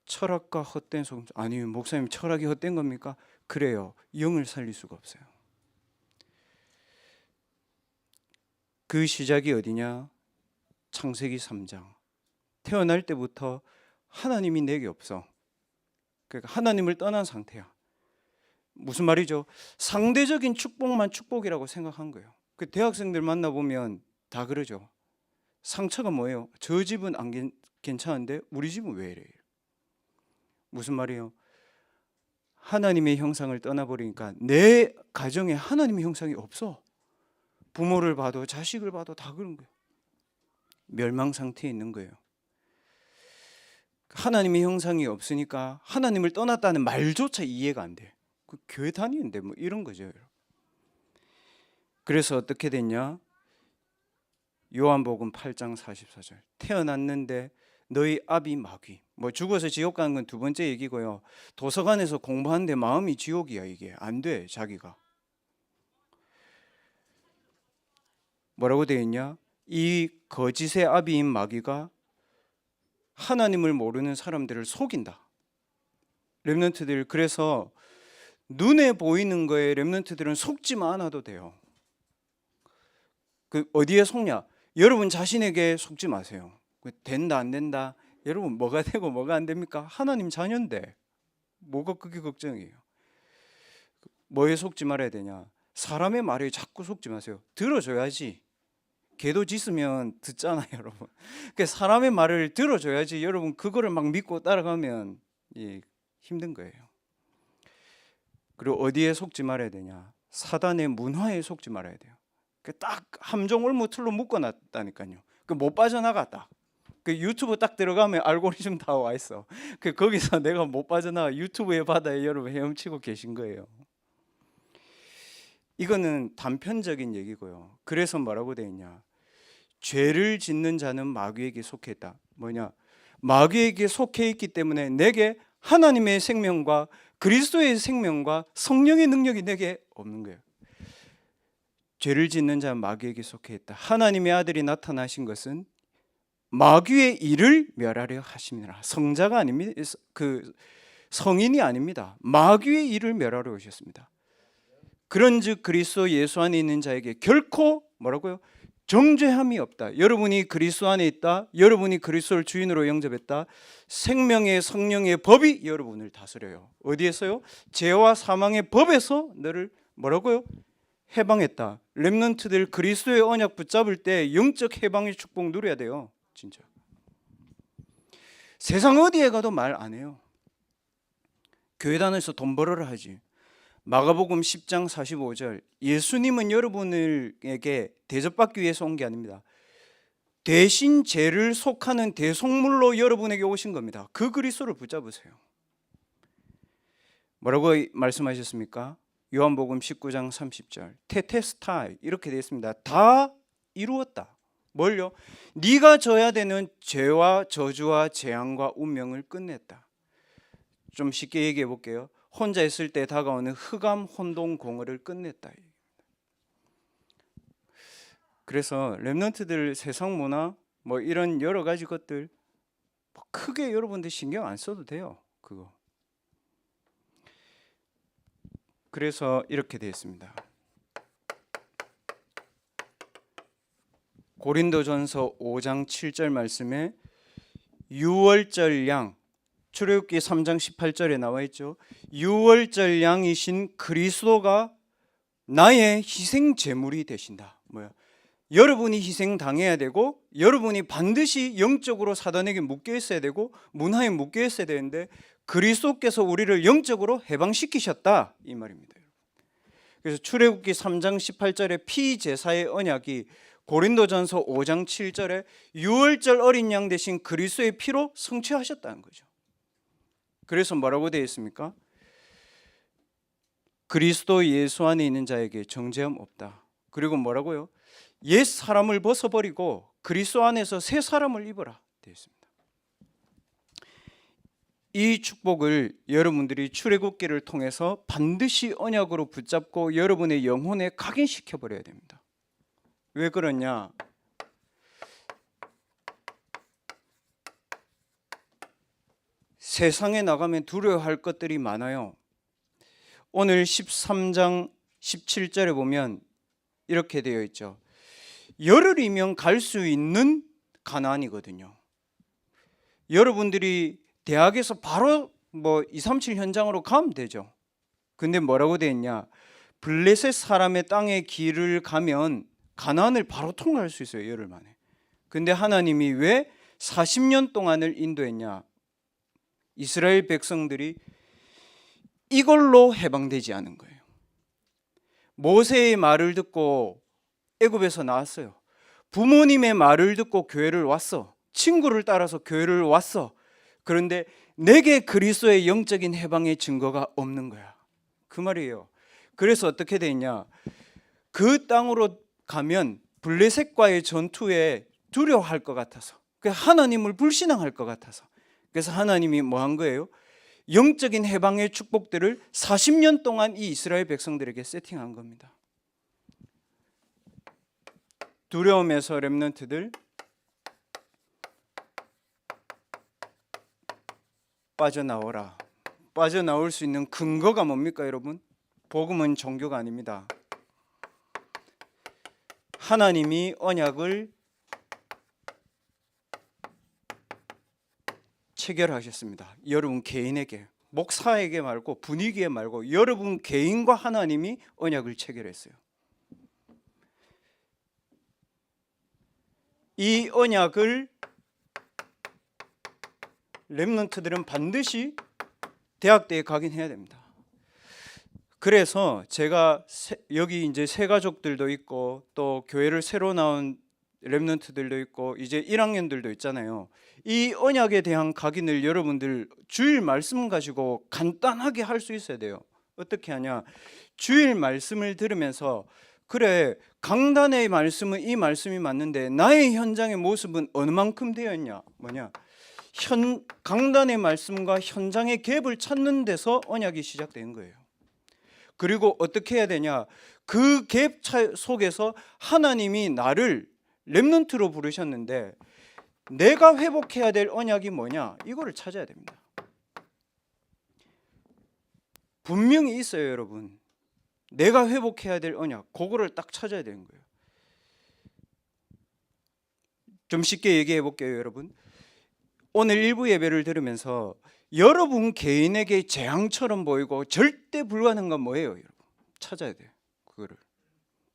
철학과 헛된 속임. 아니 목사님 철학이 헛된 겁니까? 그래요. 영을 살릴 수가 없어요. 그 시작이 어디냐? 창세기 3장. 태어날 때부터 하나님이 내게 없어. 그러니까 하나님을 떠난 상태야. 무슨 말이죠? 상대적인 축복만 축복이라고 생각한 거예요. 그 대학생들 만나보면 다 그러죠. 상처가 뭐예요? 저 집은 안 괜찮은데 우리 집은 왜 이래요? 무슨 말이에요? 하나님의 형상을 떠나버리니까 내 가정에 하나님의 형상이 없어. 부모를 봐도 자식을 봐도 다 그런 거예요. 멸망 상태에 있는 거예요. 하나님의 형상이 없으니까 하나님을 떠났다는 말조차 이해가 안 돼. 그 교회 다니는데 뭐 이런 거죠. 그래서 어떻게 됐냐? 요한복음 8장 44절. 태어났는데 너희 아비 마귀. 뭐 죽어서 지옥 가는 건 두 번째 얘기고요. 도서관에서 공부하는데 마음이 지옥이야. 이게 안 돼. 자기가. 뭐라고 되어 있냐? 이 거짓의 아비인 마귀가 하나님을 모르는 사람들을 속인다. 렘넌트들, 그래서 눈에 보이는 거에 렘넌트들은 속지만 않아도 돼요. 그 어디에 속냐? 여러분 자신에게 속지 마세요. 된다 안 된다. 여러분 뭐가 되고 뭐가 안 됩니까? 하나님 자녀인데 뭐가 그게 걱정이에요. 뭐에 속지 말아야 되냐? 사람의 말에 자꾸 속지 마세요. 들어줘야지. 개도 짖으면 듣잖아요, 여러분. 그러니까 사람의 말을 들어줘야지. 여러분 그거를 막 믿고 따라가면 힘든 거예요. 그리고 어디에 속지 말아야 되냐? 사단의 문화에 속지 말아야 돼요. 딱 함정 올무틀로 묶어놨다니까요. 못 빠져나갔다. 그 유튜브 딱 들어가면 알고리즘 다 와 있어. 거기서 내가 못 빠져나가 유튜브의 바다에 여러분 헤엄치고 계신 거예요. 이거는 단편적인 얘기고요. 그래서 뭐라고 되어 있냐? 죄를 짓는 자는 마귀에게 속해 있다. 뭐냐? 마귀에게 속해 있기 때문에 내게 하나님의 생명과 그리스도의 생명과 성령의 능력이 내게 없는 거예요. 죄를 짓는 자는 마귀에게 속해 있다. 하나님의 아들이 나타나신 것은 마귀의 일을 멸하려 하심이라. 성자가 아닙니다. 성인이 아닙니다. 마귀의 일을 멸하려 오셨습니다. 그런즉 그리스도 예수 안에 있는 자에게 결코 뭐라고요? 정죄함이 없다. 여러분이 그리스도 안에 있다. 여러분이 그리스도를 주인으로 영접했다. 생명의 성령의 법이 여러분을 다스려요. 어디에서요? 죄와 사망의 법에서 너를 뭐라고요? 해방했다. 렘넌트들 그리스도의 언약 붙잡을 때 영적 해방의 축복 누려야 돼요. 진짜. 세상 어디에 가도 말 안 해요. 교회 다녀서 돈 벌어라 하지. 마가복음 10장 45절, 예수님은 여러분에게 대접받기 위해서 온 게 아닙니다. 대신 죄를 속하는 대속물로 여러분에게 오신 겁니다. 그 그리스도를 붙잡으세요. 뭐라고 말씀하셨습니까? 요한복음 19장 30절, 테테스타이 이렇게 되어 있습니다. 다 이루었다. 뭘요? 네가 져야 되는 죄와 저주와 재앙과 운명을 끝냈다. 좀 쉽게 얘기해 볼게요. 혼자 있을 때 다가오는 흑암 혼동 공허를 끝냈다. 그래서 렘넌트들 세상 문화 뭐 이런 여러 가지 것들 크게 여러분들 신경 안 써도 돼요. 그거. 그래서 이렇게 되어 있습니다. 고린도전서 5장 7절 말씀에 유월절 양, 출애굽기 3장 18절에 나와 있죠. 유월절 양이신 그리스도가 나의 희생 제물이 되신다. 뭐야? 여러분이 희생 당해야 되고 여러분이 반드시 영적으로 사단에게 묶여 있어야 되고 문화에 묶여 있어야 되는데 그리스도께서 우리를 영적으로 해방시키셨다 이 말입니다. 그래서 출애굽기 3장 18절에 피제사의 언약이 고린도전서 5장 7절에 유월절 어린 양 대신 그리스도의 피로 성취하셨다는 거죠. 그래서 뭐라고 되어 있습니까? 그리스도 예수 안에 있는 자에게 정죄함 없다. 그리고 뭐라고요? 옛 사람을 벗어버리고 그리스도 안에서 새 사람을 입어라 되어 있습니다. 이 축복을 여러분들이 출애굽기를 통해서 반드시 언약으로 붙잡고 여러분의 영혼에 각인시켜 버려야 됩니다. 왜 그러냐? 세상에 나가면 두려워할 것들이 많아요. 오늘 13장 17절에 보면 이렇게 되어 있죠. 열흘이면 갈 수 있는 가나안이거든요. 여러분들이 대학에서 바로 237 현장으로 가면 되죠. 근데 뭐라고 되어 있냐? 블레셋 사람의 땅의 길을 가면 가나안을 바로 통과할 수 있어요. 열흘 만에. 근데 하나님이 왜 40년 동안을 인도했냐? 이스라엘 백성들이 이걸로 해방되지 않은 거예요. 모세의 말을 듣고 애굽에서 나왔어요. 부모님의 말을 듣고 교회를 왔어. 친구를 따라서 교회를 왔어. 그런데 내게 그리스도의 영적인 해방의 증거가 없는 거야. 그 말이에요. 그래서 어떻게 되냐? 그 땅으로 가면 블레셋과의 전투에 두려워할 것 같아서, 하나님을 불신앙할 것 같아서, 그래서 하나님이 뭐 한 거예요? 영적인 해방의 축복들을 40년 동안 이 이스라엘 백성들에게 세팅한 겁니다. 두려움에서 렘넌트들 빠져나오라. 빠져나올 수 있는 근거가 뭡니까, 여러분? 복음은 종교가 아닙니다. 하나님이 언약을 체결하셨습니다. 여러분 개인에게, 목사에게 말고 분위기에 말고 여러분 개인과 하나님이 언약을 체결했어요. 이 언약을 렘넌트들은 반드시 대학 때에 각인해야 됩니다. 그래서 제가 여기 이제 새 가족들도 있고 또 교회를 새로 나온 렘넌트들도 있고 이제 1학년들도 있잖아요. 이 언약에 대한 각인을 여러분들 주일 말씀 가지고 간단하게 할 수 있어야 돼요. 어떻게 하냐? 주일 말씀을 들으면서 그래, 강단의 말씀은 이 말씀이 맞는데 나의 현장의 모습은 어느 만큼 되었냐? 뭐냐? 강단의 말씀과 현장의 갭을 찾는 데서 언약이 시작된 거예요. 그리고 어떻게 해야 되냐? 그 갭 속에서 하나님이 나를 렘넌트로 부르셨는데 내가 회복해야 될 언약이 뭐냐? 이거를 찾아야 됩니다. 분명히 있어요, 여러분. 내가 회복해야 될 언약, 그거를 딱 찾아야 되는 거예요. 좀 쉽게 얘기해 볼게요, 여러분. 오늘 일부 예배를 들으면서 여러분 개인에게 재앙처럼 보이고 절대 불가능한 건 뭐예요, 여러분? 찾아야 돼요, 그거를.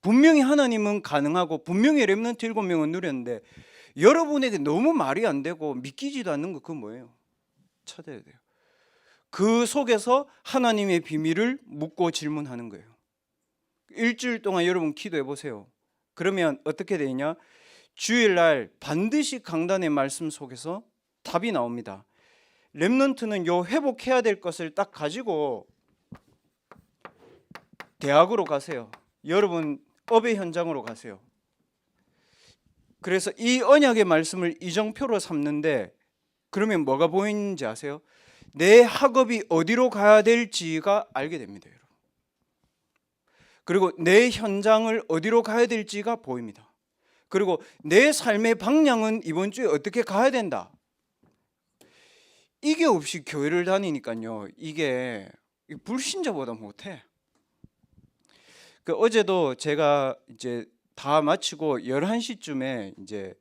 분명히 하나님은 가능하고 분명히 렘넌트 7명은 누렸는데 여러분에게 너무 말이 안 되고 믿기지도 않는 거, 그건 뭐예요? 찾아야 돼요. 그 속에서 하나님의 비밀을 묻고 질문하는 거예요. 일주일 동안 여러분 기도해 보세요. 그러면 어떻게 되냐? 주일날 반드시 강단의 말씀 속에서 답이 나옵니다. 렘넌트는 요 회복해야 될 것을 딱 가지고 대학으로 가세요. 여러분 업의 현장으로 가세요. 그래서 이 언약의 말씀을 이정표로 삼는데 그러면 뭐가 보이는지 아세요? 내 학업이 어디로 가야 될지가 알게 됩니다, 여러분. 그리고 내 현장을 어디로 가야 될지가 보입니다. 그리고 내 삶의 방향은 이번 주에 어떻게 가야 된다. 이게 없이 교회를 다니니까요, 이게 불신자보다 못해. 어제도 제가 이제 다 마치고 11시쯤에 이제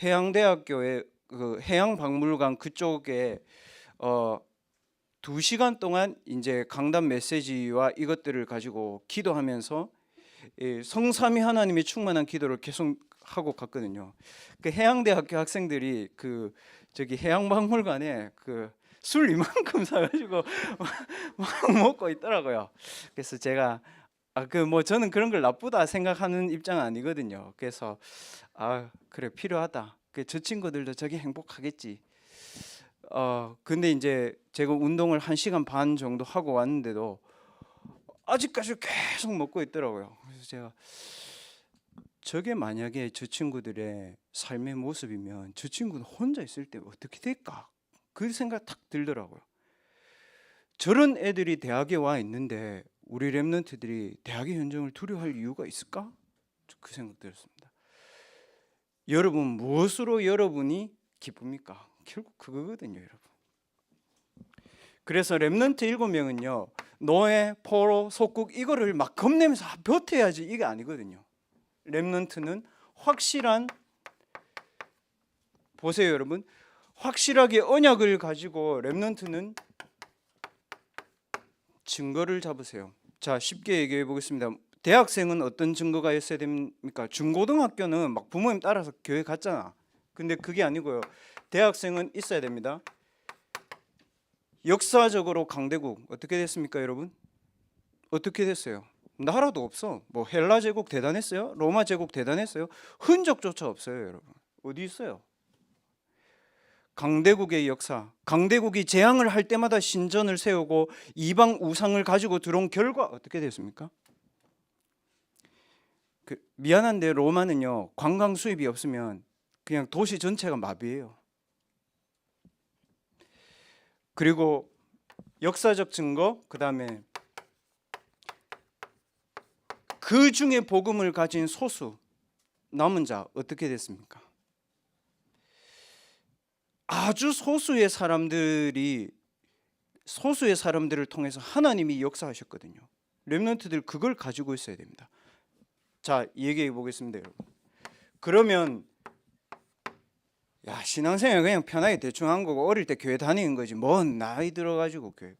해양대학교의 그 해양박물관 그쪽에 2시간 동안 이제 강단 메시지와 이것들을 가지고 기도하면서 성삼위 하나님의 충만한 기도를 계속 하고 갔거든요. 그 해양대학교 학생들이 그 저기 해양박물관에 그 술 이만큼 사가지고 막 먹고 있더라고요. 그래서 제가 저는 그런 걸 나쁘다 생각하는 입장은 아니거든요. 그래서 그래 필요하다. 저 친구들도 저게 행복하겠지. 근데 이제 제가 운동을 1시간 반 정도 하고 왔는데도 아직까지 계속 먹고 있더라고요. 그래서 제가 저게 만약에 저 친구들의 삶의 모습이면 저 친구는 혼자 있을 때 어떻게 될까? 그 생각 탁 들더라고요. 저런 애들이 대학에 와 있는데 우리 렘넌트들이 대학의 현장을 두려워할 이유가 있을까? 그 생각 들었습니다. 여러분 무엇으로 여러분이 기쁩니까? 결국 그거거든요, 여러분. 그래서 렘넌트 7명은요 노예, 포로, 속국 이거를 막 겁내면서 버텨야지 이게 아니거든요. 렘넌트는 확실한, 보세요 여러분, 확실하게 언약을 가지고 렘넌트는 증거를 잡으세요. 자, 쉽게 얘기해 보겠습니다. 대학생은 어떤 증거가 있어야 됩니까? 중고등학교는 막 부모님 따라서 교회 갔잖아. 근데 그게 아니고요. 대학생은 있어야 됩니다. 역사적으로 강대국 어떻게 됐습니까, 여러분? 어떻게 됐어요? 나라도 없어. 뭐 헬라 제국 대단했어요? 로마 제국 대단했어요? 흔적조차 없어요, 여러분. 어디 있어요? 강대국의 역사, 강대국이 재앙을 할 때마다 신전을 세우고 이방 우상을 가지고 들어온 결과 어떻게 됐습니까? 미안한데 로마는요 관광 수입이 없으면 그냥 도시 전체가 마비예요. 그리고 역사적 증거, 그 다음에 그 중에 복음을 가진 소수 남은 자 어떻게 됐습니까? 아주 소수의 사람들을 통해서 하나님이 역사하셨거든요. 렘넌트들 그걸 가지고 있어야 됩니다. 자, 얘기해 보겠습니다, 여러분. 그러면 신앙생활 그냥 편하게 대충 한 거고 어릴 때 교회 다니는 거지 뭔 나이 들어가지고 교회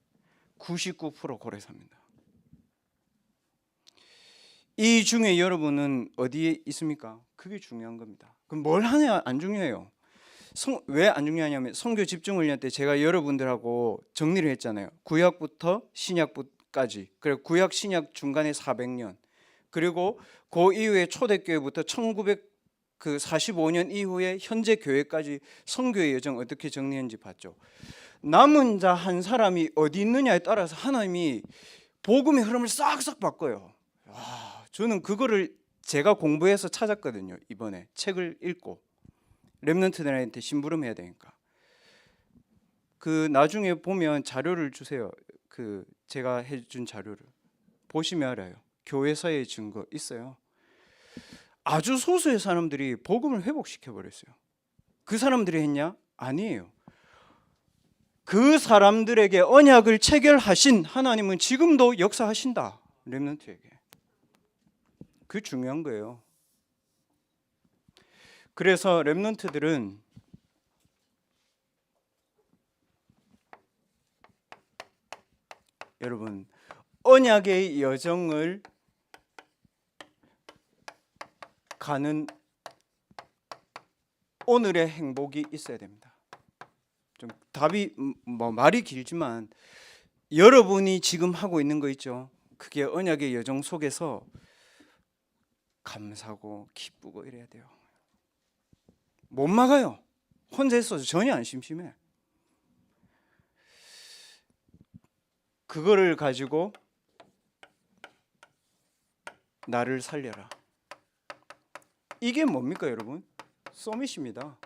99% 고래 삽니다. 이 중에 여러분은 어디에 있습니까? 그게 중요한 겁니다. 그럼 뭘 하냐 안 중요해요. 왜 안 중요하냐면 선교 집중훈련 때 제가 여러분들하고 정리를 했잖아요. 구약부터 신약까지. 그리고 구약 신약 중간에 400년. 그리고 그 이후에 초대교회부터 1945년 이후에 현재 교회까지 선교의 여정 어떻게 정리했는지 봤죠. 남은 자 한 사람이 어디 있느냐에 따라서 하나님이 복음의 흐름을 싹싹 바꿔요. 저는 그거를 제가 공부해서 찾았거든요. 이번에 책을 읽고 렘넌트들한테 심부름해야 되니까. 그 나중에 보면 자료를 주세요. 그 제가 해준 자료를 보시면 알아요. 교회사의 증거 있어요. 아주 소수의 사람들이 복음을 회복시켜 버렸어요. 그 사람들이 했냐? 아니에요. 그 사람들에게 언약을 체결하신 하나님은 지금도 역사하신다. 렘넌트에게. 그 중요한 거예요. 그래서 렘넌트들은 여러분 언약의 여정을 가는 오늘의 행복이 있어야 됩니다. 좀 답이 뭐 말이 길지만 여러분이 지금 하고 있는 거 있죠. 그게 언약의 여정 속에서 감사하고 기쁘고 이래야 돼요. 못 막아요. 혼자 있어도 전혀 안 심심해. 그거를 가지고 나를 살려라. 이게 뭡니까 여러분? 서밋입니다.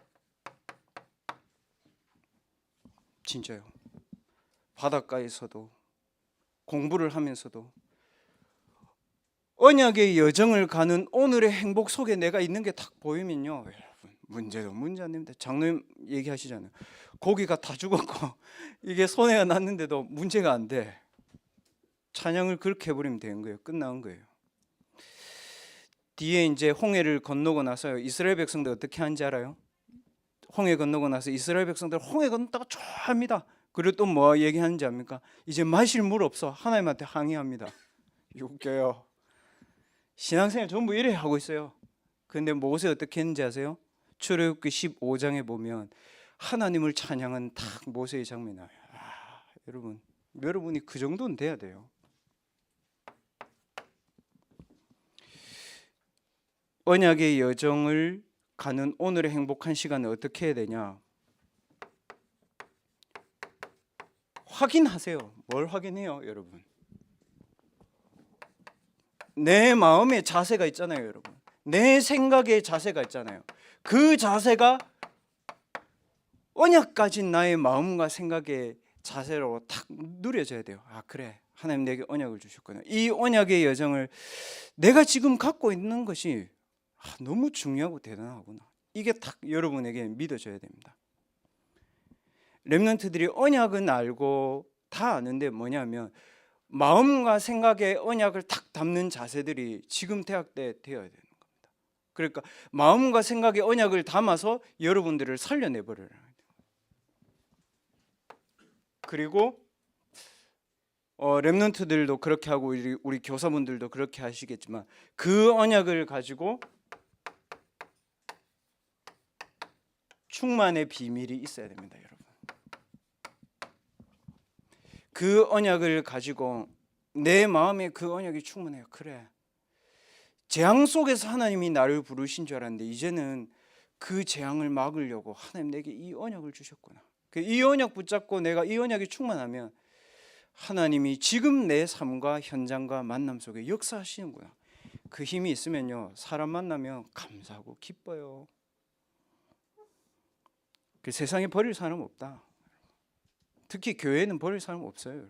진짜요. 바닷가에서도 공부를 하면서도 언약의 여정을 가는 오늘의 행복 속에 내가 있는 게 딱 보이면요, 여러분 문제도 문제 아닙니다. 장로님 얘기하시잖아요. 고기가 다 죽었고 이게 손해가 났는데도 문제가 안 돼. 찬양을 그렇게 해버리면 되는 거예요. 끝나는 거예요. 뒤에 이제 홍해를 건너고 나서 이스라엘 백성들 어떻게 하는지 알아요? 홍해 건너고 나서 이스라엘 백성들 홍해 건너다가 좋아합니다. 그리고 또 뭐 얘기하는지 압니까? 이제 마실 물 없어. 하나님한테 항의합니다. 웃겨요. 신앙생활 전부 이래 하고 있어요. 근데 모세 어떻게 했는지 아세요? 출애굽기 15장에 보면 하나님을 찬양한 딱 모세의 장면이 나와요. 여러분이 그 정도는 돼야 돼요. 언약의 여정을 가는 오늘의 행복한 시간을 어떻게 해야 되냐? 확인하세요. 뭘 확인해요, 여러분? 내 마음의 자세가 있잖아요, 여러분. 내 생각의 자세가 있잖아요. 그 자세가 언약 가진 나의 마음과 생각의 자세로 탁 누려져야 돼요. 아, 그래. 하나님 내게 언약을 주셨구나. 이 언약의 여정을 내가 지금 갖고 있는 것이 너무 중요하고 대단하구나. 이게 딱 여러분에게 믿어져야 됩니다. 렘넌트들이 언약은 알고 다 아는데 뭐냐면 마음과 생각의 언약을 탁 담는 자세들이 지금 대학 때 되어야 되는 겁니다. 그러니까 마음과 생각의 언약을 담아서 여러분들을 살려내버려요. 그리고 렘넌트들도 그렇게 하고 우리 교사분들도 그렇게 하시겠지만 그 언약을 가지고 충만의 비밀이 있어야 됩니다, 여러분. 그 언약을 가지고 내 마음에 그 언약이 충만해요. 그래. 재앙 속에서 하나님이 나를 부르신 줄 알았는데 이제는 그 재앙을 막으려고 하나님 내게 이 언약을 주셨구나. 이 언약 붙잡고 내가 이 언약이 충만하면 하나님이 지금 내 삶과 현장과 만남 속에 역사하시는구나. 그 힘이 있으면요, 사람 만나면 감사하고 기뻐요. 그 세상에 버릴 사람 없다. 특히 교회는 버릴 사람 없어요.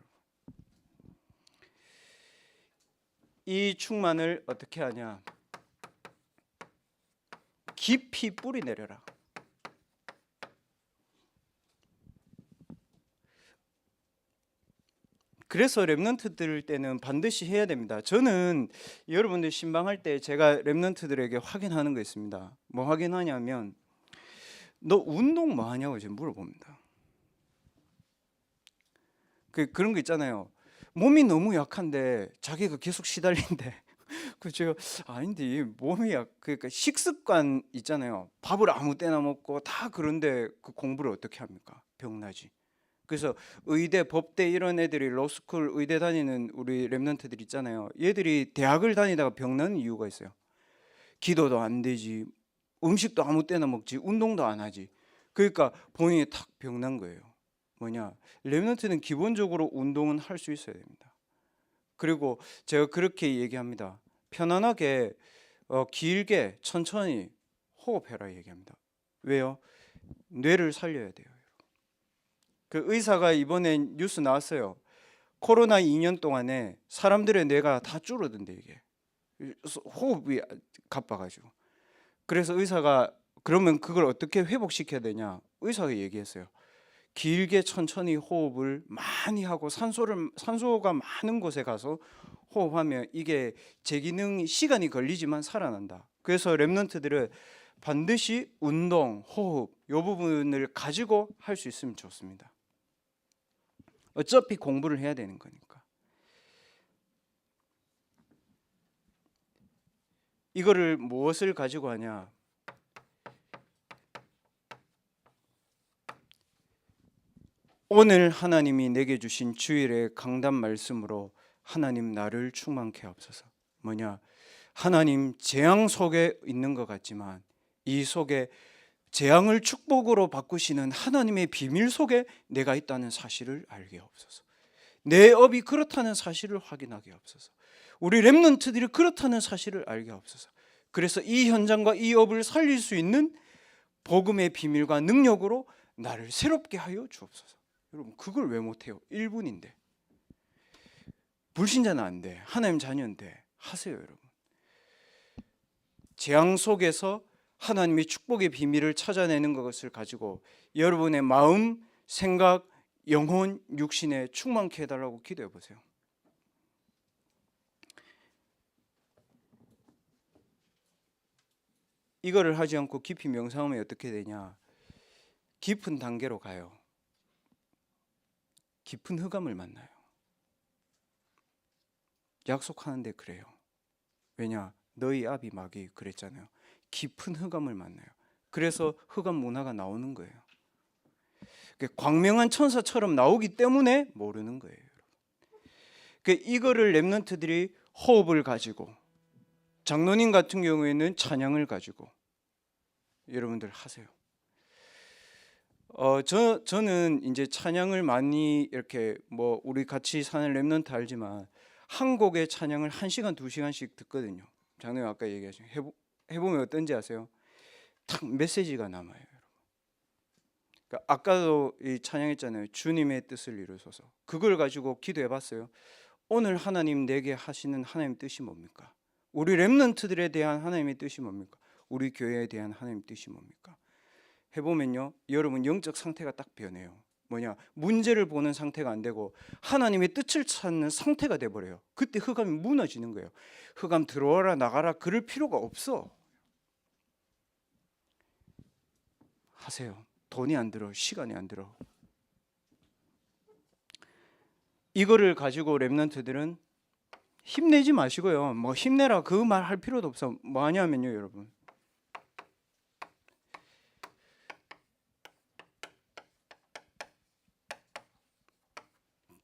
이 충만을 어떻게 하냐? 깊이 뿌리 내려라. 그래서 렘넌트들 때는 반드시 해야 됩니다. 저는 여러분들 신방할 때 제가 렘넌트들에게 확인하는 거 있습니다. 뭐 확인하냐면 너 운동 뭐 하냐고 제가 물어봅니다. 그런 거 있잖아요. 몸이 너무 약한데 자기가 계속 시달린데 그 제가 아닌데 몸이 그러니까 식습관 있잖아요. 밥을 아무 때나 먹고 다 그런데 그 공부를 어떻게 합니까? 병나지. 그래서 의대, 법대 이런 애들이 로스쿨 의대 다니는 우리 렘넌트들 있잖아요. 얘들이 대학을 다니다가 병나는 이유가 있어요. 기도도 안 되지, 음식도 아무 때나 먹지, 운동도 안 하지. 그러니까 본인이 탁 병난 거예요. 뭐냐? 렘넌트는 기본적으로 운동은 할 수 있어야 됩니다. 그리고 제가 그렇게 얘기합니다. 편안하게 길게 천천히 호흡해라 얘기합니다. 왜요? 뇌를 살려야 돼요. 그 의사가 이번에 뉴스 나왔어요. 코로나 2년 동안에 사람들의 뇌가 다 줄어든대 이게. 호흡이 가빠가지고. 그래서 의사가 그러면 그걸 어떻게 회복시켜야 되냐? 의사가 얘기했어요. 길게 천천히 호흡을 많이 하고 산소가 많은 곳에 가서 호흡하면 이게 재기능이 시간이 걸리지만 살아난다. 그래서 렘넌트들은 반드시 운동, 호흡 이 부분을 가지고 할 수 있으면 좋습니다. 어차피 공부를 해야 되는 거니까. 이거를 무엇을 가지고 하냐? 오늘 하나님이 내게 주신 주일의 강단 말씀으로 하나님 나를 충만케 하옵소서. 뭐냐? 하나님 재앙 속에 있는 것 같지만 이 속에 재앙을 축복으로 바꾸시는 하나님의 비밀 속에 내가 있다는 사실을 알게 하옵소서. 내 업이 그렇다는 사실을 확인하게 하옵소서. 우리 렘넌트들이 그렇다는 사실을 알게 하옵소서. 그래서 이 현장과 이 업을 살릴 수 있는 복음의 비밀과 능력으로 나를 새롭게 하여 주옵소서. 여러분 그걸 왜 못해요? 1분인데. 불신자는 안 돼. 하나님 자녀인데 하세요 여러분. 재앙 속에서 하나님의 축복의 비밀을 찾아내는 것을 가지고 여러분의 마음, 생각, 영혼, 육신에 충만케 해달라고 기도해 보세요. 이거를 하지 않고 깊이 명상하면 어떻게 되냐? 깊은 단계로 가요. 깊은 흑암을 만나요. 약속하는데 그래요. 왜냐? 너희 아비 마귀 그랬잖아요. 깊은 흑암을 만나요. 그래서 흑암 문화가 나오는 거예요. 광명한 천사처럼 나오기 때문에 모르는 거예요. 이거를 렘넌트들이 호흡을 가지고, 장로님 같은 경우에는 찬양을 가지고 여러분들 하세요. 저는 이제 찬양을 많이 이렇게 뭐 우리 같이 사는 렘넌트 알지만 한 곡의 찬양을 1시간 2시간씩 듣거든요. 장로님 아까 얘기하신 해보면 어떤지 아세요? 딱 메시지가 남아요. 그러니까 아까도 이 찬양했잖아요. 주님의 뜻을 이루소서. 그걸 가지고 기도해봤어요. 오늘 하나님 내게 하시는 하나님 뜻이 뭡니까? 우리 렘넌트들에 대한 하나님의 뜻이 뭡니까? 우리 교회에 대한 하나님 뜻이 뭡니까? 해보면요, 여러분 영적 상태가 딱 변해요. 뭐냐? 문제를 보는 상태가 안 되고 하나님의 뜻을 찾는 상태가 돼버려요. 그때 흑암이 무너지는 거예요. 흑암 들어와라 나가라 그럴 필요가 없어. 하세요. 돈이 안 들어, 시간이 안 들어. 이거를 가지고 렘넌트들은 힘내지 마시고요. 뭐 힘내라 그 말 할 필요도 없어. 뭐 하냐면요, 여러분.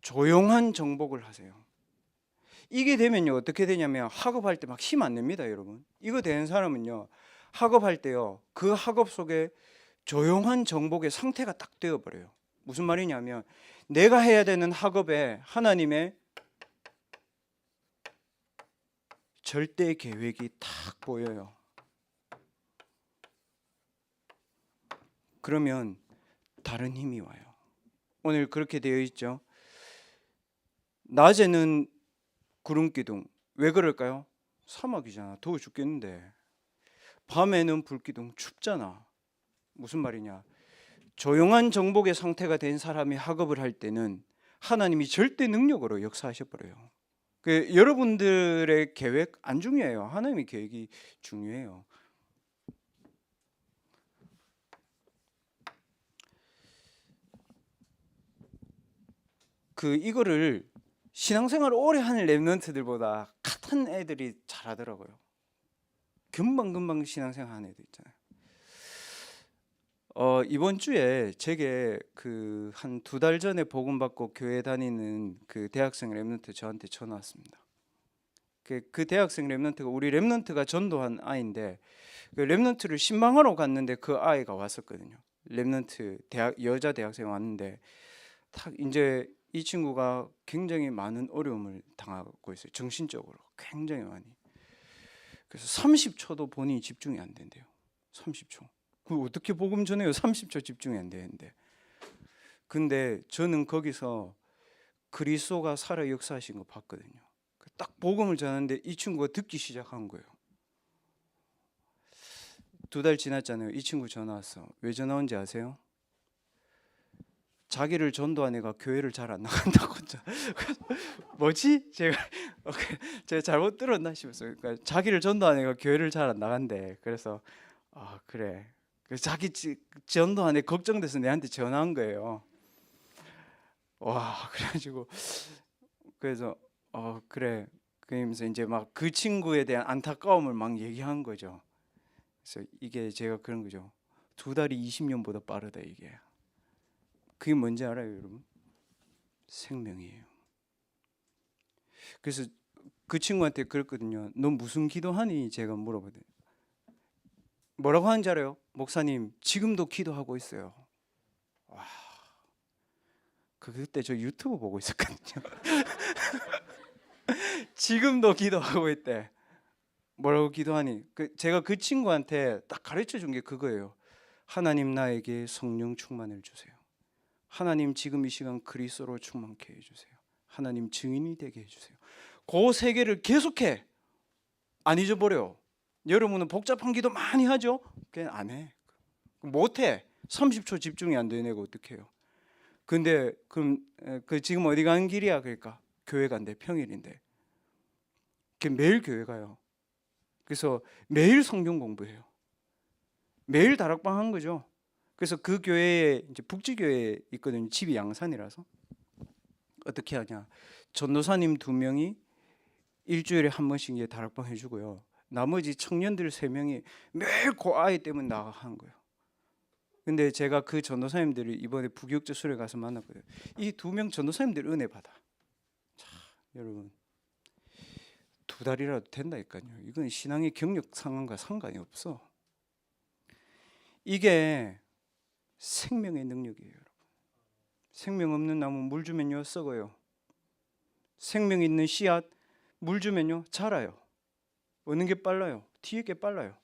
조용한 정복을 하세요. 이게 되면요 어떻게 되냐면 학업할 때 막 힘 안 냅니다, 여러분. 이거 되는 사람은요 학업할 때요 그 학업 속에 조용한 정복의 상태가 딱 되어버려요. 무슨 말이냐면 내가 해야 되는 학업에 하나님의 절대 계획이 딱 보여요. 그러면 다른 힘이 와요. 오늘 그렇게 되어 있죠. 낮에는 구름 기둥. 왜 그럴까요? 사막이잖아. 더워 죽겠는데. 밤에는 불 기둥. 춥잖아. 무슨 말이냐? 조용한 정복의 상태가 된 사람이 학업을 할 때는 하나님이 절대 능력으로 역사하셔버려요. 여러분들의 계획 안 중요해요. 하나님의 계획이 중요해요. 이거를 신앙생활을 오래 하는 렘넌트들보다 같은 애들이 잘하더라고요. 금방 신앙생활 하는 애들 있잖아요. 이번 주에 제게 한 2달 전에 복음 받고 교회 다니는 대학생 렘넌트 저한테 전화 왔습니다. 그 대학생 렘넌트가 우리 렘넌트가 전도한 아이인데 렘넌트를 신방하러 갔는데 그 아이가 왔었거든요. 렘넌트 여자 대학생 왔는데 딱 이제 이 친구가 굉장히 많은 어려움을 당하고 있어요. 정신적으로 굉장히 많이. 그래서 30초도 본인이 집중이 안 된대요. 30초. 그 어떻게 복음 전해요? 30초 집중이 안 되는데. 근데 저는 거기서 그리스도가 살아 역사하신 거 봤거든요. 딱 복음을 전하는데 이 친구가 듣기 시작한 거예요. 2달 지났잖아요. 이 친구 전화 왔어. 왜 전화 온지 아세요? 자기를 전도한 애가 교회를 잘 안 나간다고. 뭐지? 제가 잘못 들었나 싶었어요. 그러니까 자기를 전도한 애가 교회를 잘 안 나간대. 그래서 아 그래. 자기 전도한 애 걱정돼서 내한테 전화한 거예요. 와 그래가지고 그래서 그래. 그러면서 이제 막 그 친구에 대한 안타까움을 막 얘기한 거죠. 그래서 이게 제가 그런 거죠. 2달이 20년보다 빠르다 이게. 그게 뭔지 알아요, 여러분? 생명이에요. 그래서 그 친구한테 그랬거든요. 너 무슨 기도하니? 제가 물어보더니 뭐라고 하는지 알아요? 목사님, 지금도 기도하고 있어요. 와, 그때 저 유튜브 보고 있었거든요. 지금도 기도하고 있대. 뭐라고 기도하니? 제가 그 친구한테 딱 가르쳐 준 게 그거예요. 하나님 나에게 성령 충만을 주세요. 하나님 지금 이 시간 그리스도로 충만케 해주세요. 하나님 증인이 되게 해주세요. 그 세 개를 계속해. 안 잊어버려. 여러분은 복잡한 기도 많이 하죠? 그냥 안 해. 못해. 30초 집중이 안 되네. 어떻게 해요? 근데 그럼 지금 어디 가는 길이야? 그러니까 교회 간대. 평일인데. 매일 교회 가요. 그래서 매일 성경 공부해요. 매일 다락방 한 거죠. 그래서 그 교회에 이제 북지교회에 있거든요. 집이 양산이라서. 어떻게 하냐? 전도사님 2명이 일주일에 한 번씩 이제 다락방 해주고요. 나머지 청년들 3명이 매일 그 아이 때문에 나가 하는 거예요. 근데 제가 그 전도사님들을 이번에 부교육자 수련회 가서 만났거든요. 이 2명 전도사님들 은혜 받아. 자, 여러분 2달이라도 된다니까요. 이건 신앙의 경력 상황과 상관이 없어. 이게 생명의 능력이에요, 여러분. 생명 없는 나무 물 주면요 썩어요. 생명 있는 씨앗 물 주면요 자라요. 어느 게 빨라요? 뒤에 게 빨라요.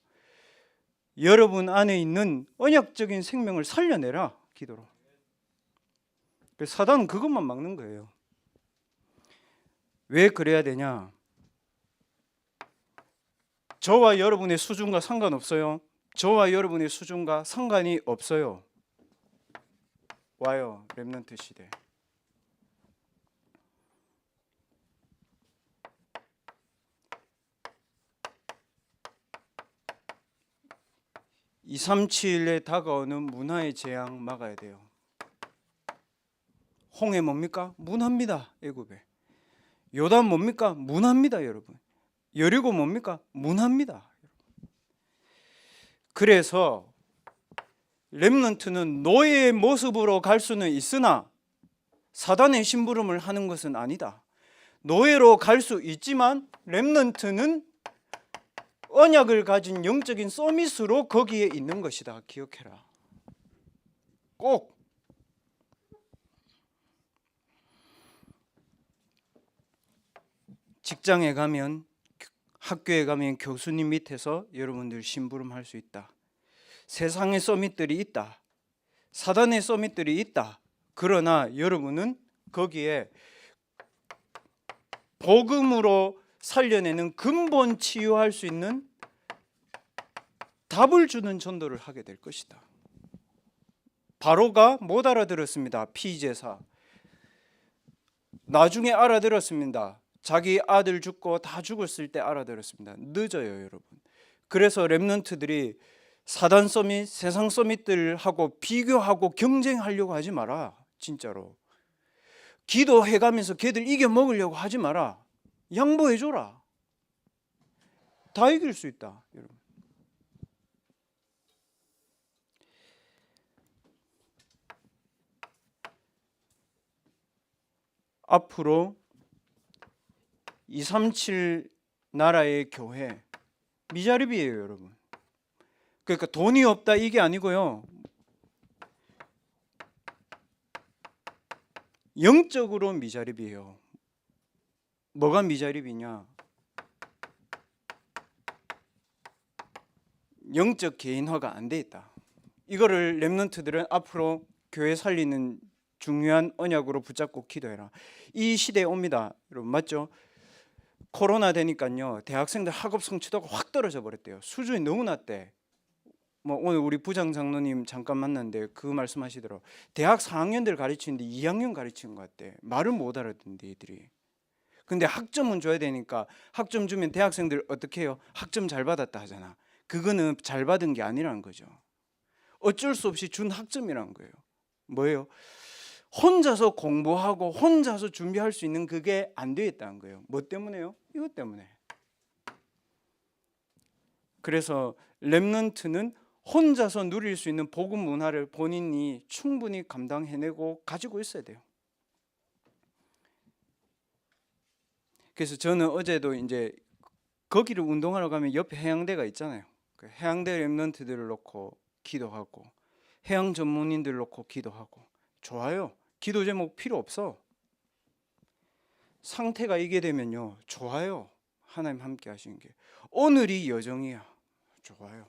여러분 안에 있는 언약적인 생명을 살려내라 기도로. 사단은 그것만 막는 거예요. 왜 그래야 되냐? 저와 여러분의 수준과 상관없어요. 저와 여러분의 수준과 상관이 없어요. 와요, 렘넌트 시대. (237에) 다가오는 문화의 재앙 막아야 돼요. 홍해 뭡니까? 문화입니다. 애굽에. 요단 뭡니까? 문화입니다, 여러분. 여리고 뭡니까? 문화입니다. 그래서 렘넌트는 노예의 모습으로 갈 수는 있으나 사단의 심부름을 하는 것은 아니다. 노예로 갈 수 있지만 렘넌트는 언약을 가진 영적인 서밋으로 거기에 있는 것이다. 기억해라. 꼭. 직장에 가면, 학교에 가면 교수님 밑에서 여러분들 심부름할 수 있다. 세상의 서밋들이 있다. 사단의 서밋들이 있다. 그러나 여러분은 거기에 복음으로 살려내는 근본 치유할 수 있는 답을 주는 전도를 하게 될 것이다. 바로가 못 알아들었습니다. 피제사. 나중에 알아들었습니다. 자기 아들 죽고 다 죽었을 때 알아들었습니다. 늦어요, 여러분. 그래서 렘넌트들이 사단 서밋, 세상 서밋들하고 비교하고 경쟁하려고 하지 마라. 진짜로. 기도해가면서 걔들 이겨먹으려고 하지 마라. 양보해줘라. 다 이길 수 있다, 여러분. 앞으로 237 나라의 교회 미자립이에요, 여러분. 그러니까 돈이 없다 이게 아니고요. 영적으로 미자립이에요. 뭐가 미자립이냐? 영적 개인화가 안 돼 있다. 이거를 렘넌트들은 앞으로 교회 살리는 중요한 언약으로 붙잡고 기도해라. 이 시대에 옵니다. 여러분 맞죠? 코로나 되니까요. 대학생들 학업 성취도가 확 떨어져 버렸대요. 수준이 너무 낮대. 뭐 오늘 우리 부장 장로님 잠깐 만났는데 그 말씀하시더라고. 대학 4학년들 가르치는데 2학년 가르치는 것 같대. 말을 못 알아듣는데 애들이. 근데 학점은 줘야 되니까 학점 주면 대학생들 어떻게 해요? 학점 잘 받았다 하잖아. 그거는 잘 받은 게 아니라는 거죠. 어쩔 수 없이 준 학점이라는 거예요. 뭐예요? 혼자서 공부하고 혼자서 준비할 수 있는 그게 안 되었다는 거예요. 뭐 때문에요? 이것 때문에. 그래서 렘넌트는 혼자서 누릴 수 있는 복음 문화를 본인이 충분히 감당해내고 가지고 있어야 돼요. 그래서 저는 어제도 이제 거기를 운동하러 가면 옆에 해양대가 있잖아요. 그 해양대 렘넌트들을 놓고 기도하고 해양 전문인들 놓고 기도하고 좋아요. 기도 제목 필요 없어. 상태가 이게 되면요 좋아요. 하나님 함께 하시는 게 오늘이 여정이야. 좋아요.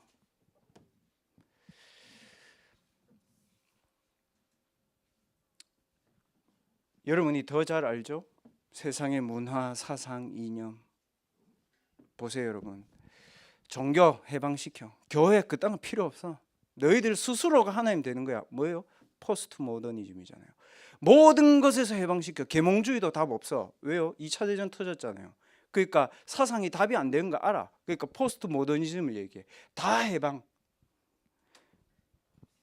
여러분이 더 잘 알죠? 세상의 문화, 사상, 이념. 보세요 여러분. 종교 해방시켜. 교회 그딴 거 필요 없어. 너희들 스스로가 하나님 되는 거야. 뭐예요? 포스트 모더니즘이잖아요. 모든 것에서 해방시켜. 계몽주의도 답 없어. 왜요? 2차 대전 터졌잖아요. 그러니까 사상이 답이 안 되는 거 알아. 그러니까 포스트 모더니즘을 얘기해. 다 해방.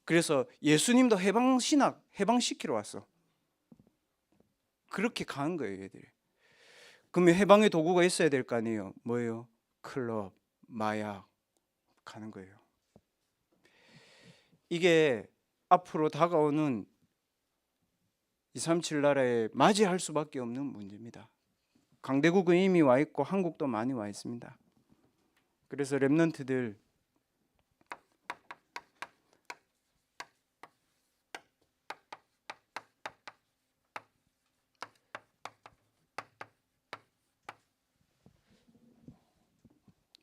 그래서 예수님도 해방신학 해방시키러 왔어. 그렇게 가는 거예요 얘들이. 그러면 해방의 도구가 있어야 될 거 아니에요. 뭐예요? 클럽, 마약 가는 거예요. 이게 앞으로 다가오는 237 나라에 맞이할 수밖에 없는 문제입니다. 강대국은 이미 와 있고 한국도 많이 와 있습니다. 그래서 렘넌트들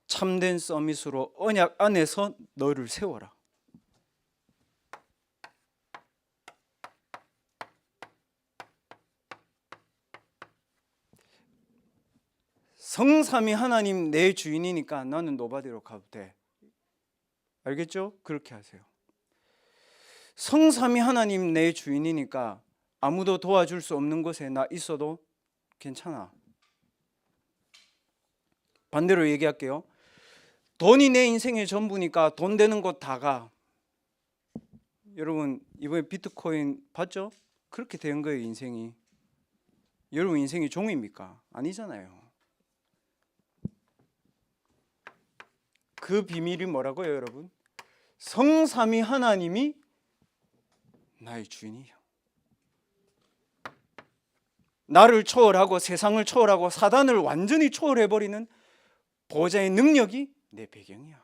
참된 서밋으로 언약 안에서 너를 세워라. 성삼위 하나님 내 주인이니까 나는 노바디로 가도 돼. 알겠죠? 그렇게 하세요. 성삼위 하나님 내 주인이니까 아무도 도와줄 수 없는 곳에 나 있어도 괜찮아. 반대로 얘기할게요. 돈이 내 인생의 전부니까 돈 되는 곳 다 가. 여러분 이번에 비트코인 봤죠? 그렇게 된 거예요 인생이. 여러분 인생이 종입니까? 아니잖아요. 그 비밀이 뭐라고요 여러분? 성삼위 하나님이 나의 주인이에요. 나를 초월하고 세상을 초월하고 사단을 완전히 초월해버리는 보호자의 능력이 내 배경이야.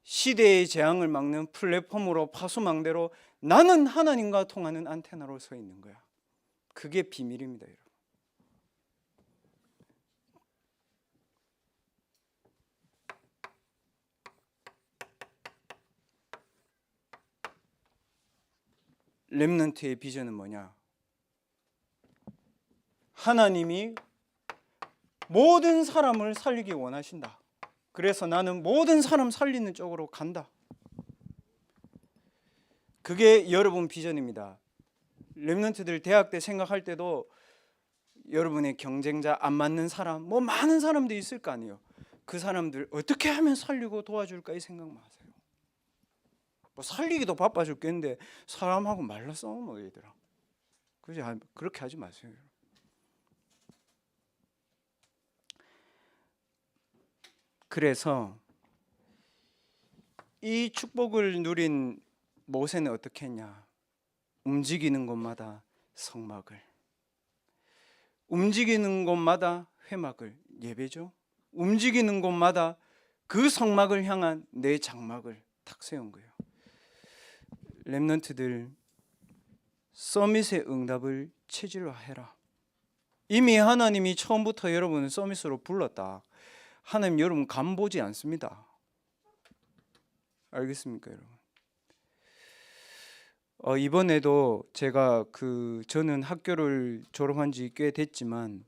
시대의 재앙을 막는 플랫폼으로 파수망대로 나는 하나님과 통하는 안테나로 서 있는 거야. 그게 비밀입니다 여러분. 렘넌트의 비전은 뭐냐? 하나님이 모든 사람을 살리기 원하신다. 그래서 나는 모든 사람 살리는 쪽으로 간다. 그게 여러분 비전입니다. 렘넌트들 대학 때 생각할 때도 여러분의 경쟁자, 안 맞는 사람, 뭐 많은 사람들이 있을 거 아니에요. 그 사람들 어떻게 하면 살리고 도와줄까 이 생각만 하세요. 뭐 살리기도 바빠 죽겠는데 사람하고 말라 싸우면 얘들아. 그렇게 하지 마세요. 그래서 이 축복을 누린 모세는 어떻게 했냐? 움직이는 곳마다 성막을, 움직이는 곳마다 회막을, 예배죠. 움직이는 곳마다 그 성막을 향한 내 장막을 탁 세운 거예요. 렘넌트들 서밋의 응답을 체질화해라. 이미 하나님이 처음부터 여러분을 서밋으로 불렀다. 하나님 여러분 간 보지 않습니다. 알겠습니까 여러분? 이번에도 제가 저는 학교를 졸업한 지 꽤 됐지만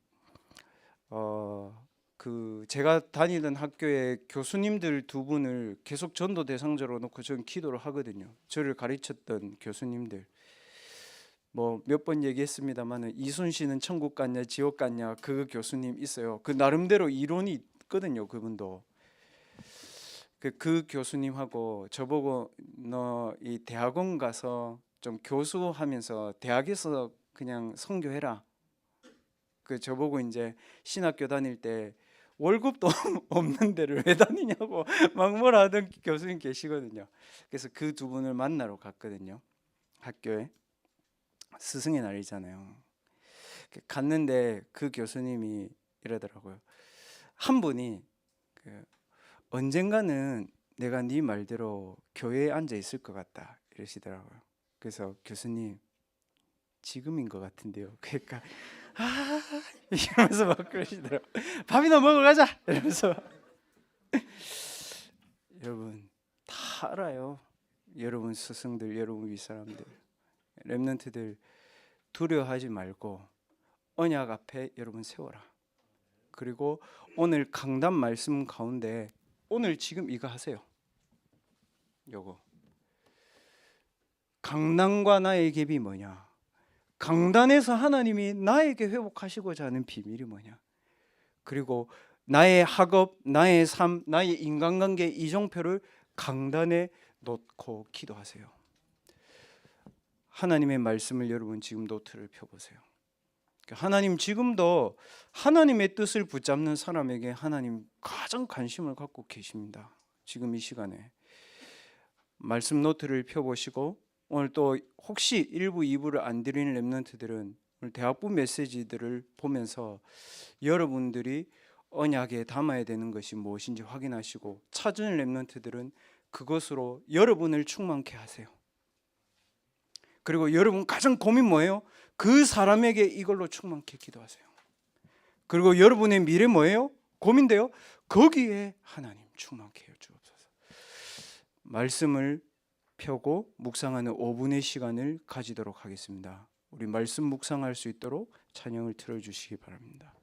제가 다니던 학교의 교수님들 두 분을 계속 전도 대상자로 놓고 저는 기도를 하거든요. 저를 가르쳤던 교수님들. 뭐 몇 번 얘기했습니다만은 이순신은 천국 갔냐 지옥 갔냐 그 교수님 있어요. 그 나름대로 이론이 있거든요. 그분도. 그 교수님하고 저보고 너 이 대학원 가서 좀 교수하면서 대학에서 그냥 선교해라. 저보고 이제 신학교 다닐 때 월급도 없는 데를 왜 다니냐고 막 뭐라 하던 교수님 계시거든요. 그래서 그 두 분을 만나러 갔거든요. 학교에 스승의 날이잖아요. 갔는데 그 교수님이 이러더라고요. 한 분이 언젠가는 내가 네 말대로 교회에 앉아 있을 것 같다 이러시더라고요. 그래서 교수님 지금인 것 같은데요. 그러니까 이러면서 막 그러시더라고요. 밥이나 먹으러 가자 이러면서. 여러분 다 알아요. 여러분 스승들, 여러분 윗사람들, 렘넌트들 두려워하지 말고 언약 앞에 여러분 세워라. 그리고 오늘 강단 말씀 가운데 오늘 지금 이거 하세요. 요거 강단과 나의 갭이 뭐냐? 강단에서 하나님이 나에게 회복하시고자 하는 비밀이 뭐냐? 그리고 나의 학업, 나의 삶, 나의 인간관계 이정표를 강단에 놓고 기도하세요. 하나님의 말씀을 여러분 지금 노트를 펴보세요. 하나님 지금도 하나님의 뜻을 붙잡는 사람에게 하나님 가장 관심을 갖고 계십니다. 지금 이 시간에 말씀 노트를 펴보시고 오늘 또 혹시 1부, 2부를 안 드리는 렘넌트들은 오늘 대학부 메시지들을 보면서 여러분들이 언약에 담아야 되는 것이 무엇인지 확인하시고 찾은 렘넌트들은 그것으로 여러분을 충만케 하세요. 그리고 여러분 가장 고민 뭐예요? 그 사람에게 이걸로 충만케 기도하세요. 그리고 여러분의 미래 뭐예요? 고민돼요? 거기에 하나님 충만케 해 주옵소서. 말씀을 펴고 묵상하는 5분의 시간을 가지도록 하겠습니다. 우리 말씀 묵상할 수 있도록 찬양을 틀어주시기 바랍니다.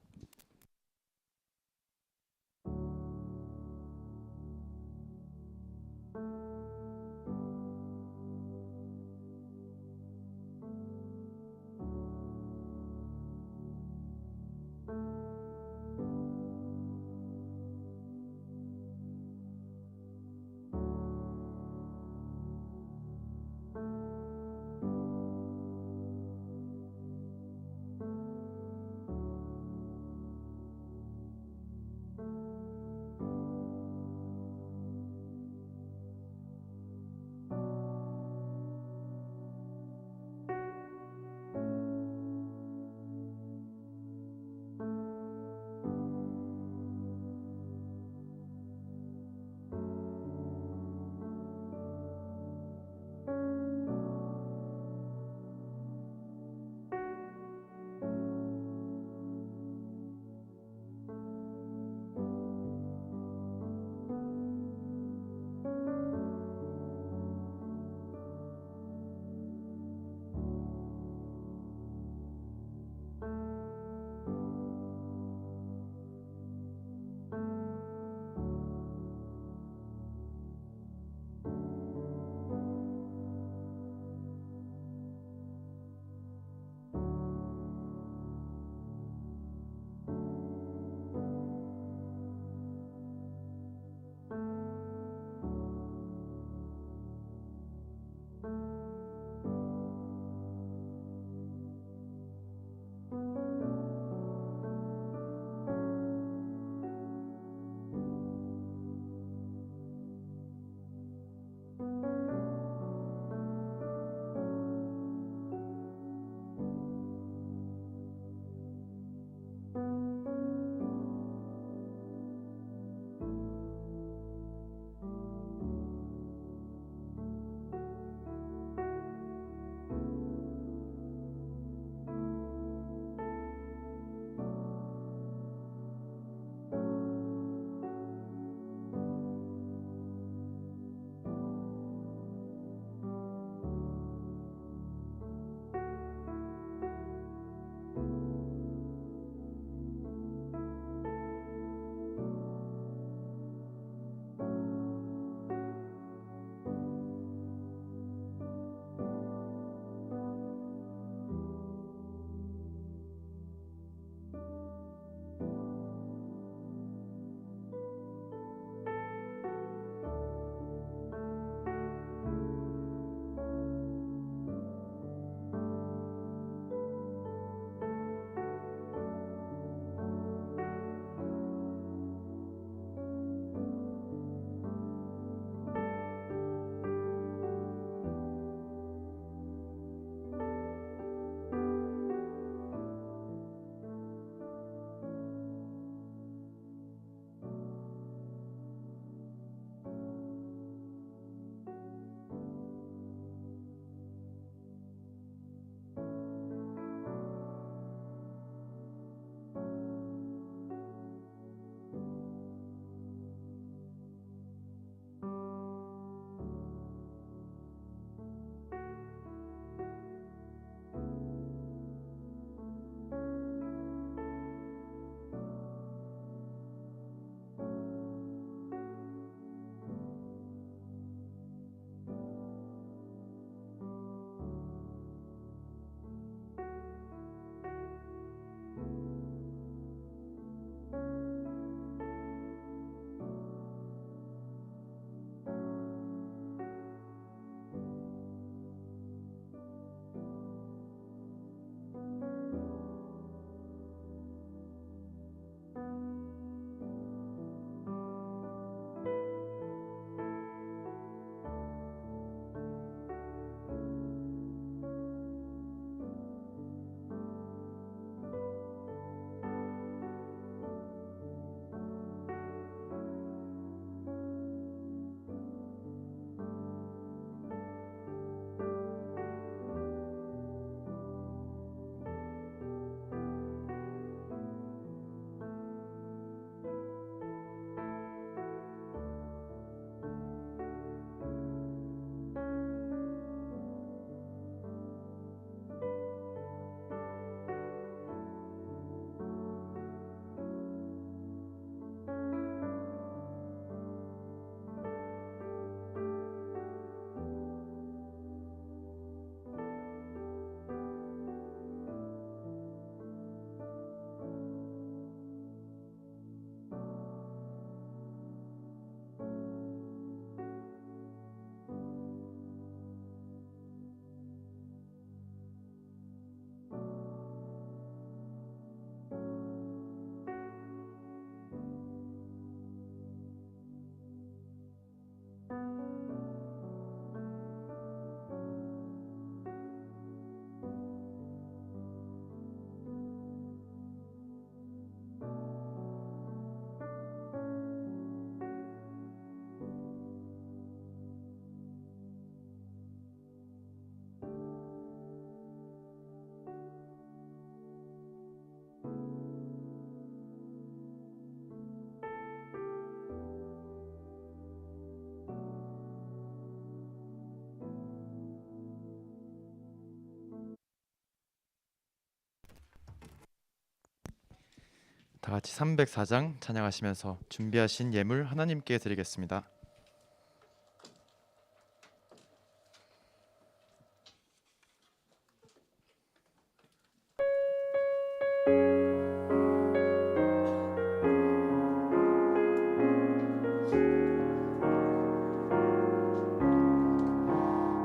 다 같이 304장 찬양하시면서 준비하신 예물 하나님께 드리겠습니다.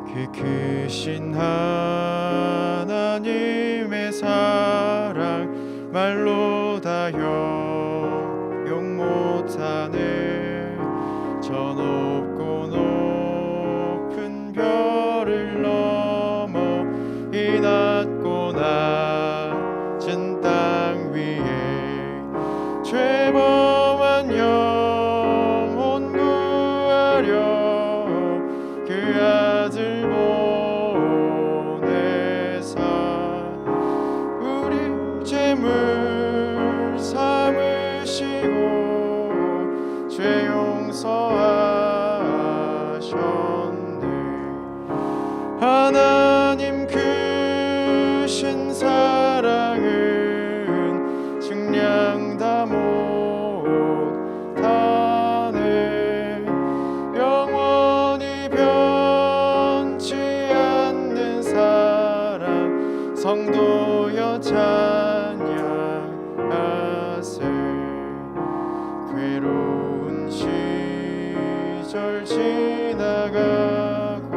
그 크신 하나님의 사랑 말로 다 형용 못하네. 저 높고 높은 별을 넘어 이 낮고 낮은 땅 위에 죄범한 영혼 구하려 그 아들 보내사 우리 죄물 삼으시고 죄 용서하셨네. 하나님 크신 사랑은 증량 다 못하네. 영원히 변치 않는 사랑 성도여 찬양하세. 괴로운 시절 지나가고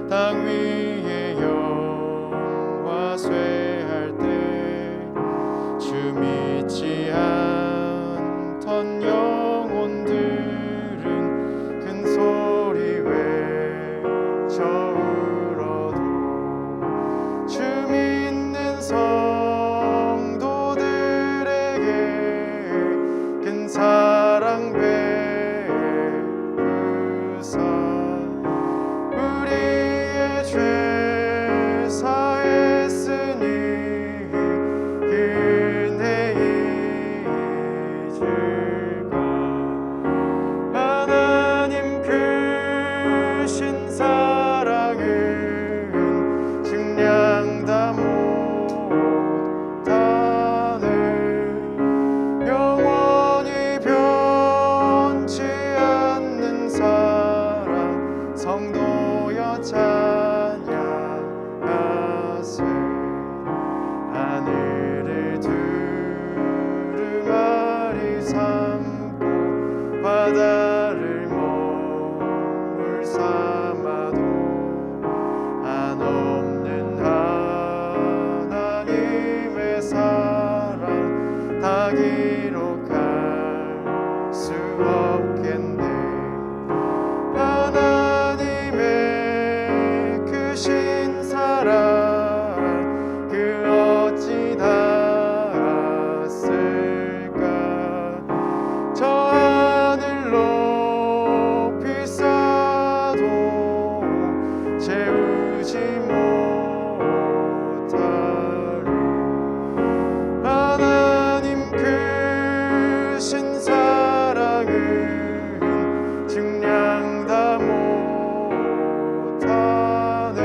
땅 위에 영화 쇠할 때 주 믿지 않던 영혼들은 큰 소리 외쳐 울어도 주 믿는 성도들에게 큰 사랑 베푸사 우리의 죄 사했으니 그 은혜 잊을까. 하나님 크신 사랑은 증량 다 못하네. 영원히 변치 않는 사랑 성도여 찬양하세. 하늘을 두루마리 삼고 바다를 몸을 삼아도 한없는 하나님의 사랑 다 기록할 수 없겠네. 하나님의 크신 사랑 그 어찌 닿았을까. 저 하늘 높이 쌓아도 채우지 못하리. 하나님 크신 사랑은 증량 다 못하네.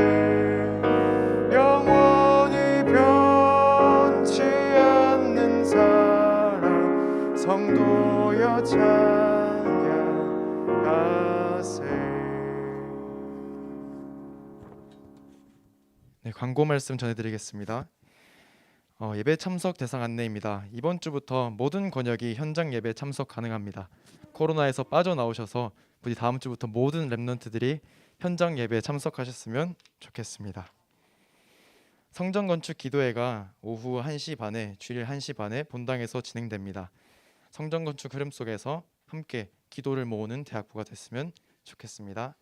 영원히 변치 않는 사랑 성도여 찬양하세. 네, 광고 말씀 전해드리겠습니다. 예배 참석 대상 안내입니다. 이번 주부터 모든 권역이 현장 예배 참석 가능합니다. 코로나에서 빠져나오셔서 부디 다음 주부터 모든 렘넌트들이 현장 예배에 참석하셨으면 좋겠습니다. 성전 건축 기도회가 오후 1시 반에 주일 1시 반에 본당에서 진행됩니다. 성전 건축 흐름 속에서 함께 기도를 모으는 대학부가 됐으면 좋겠습니다.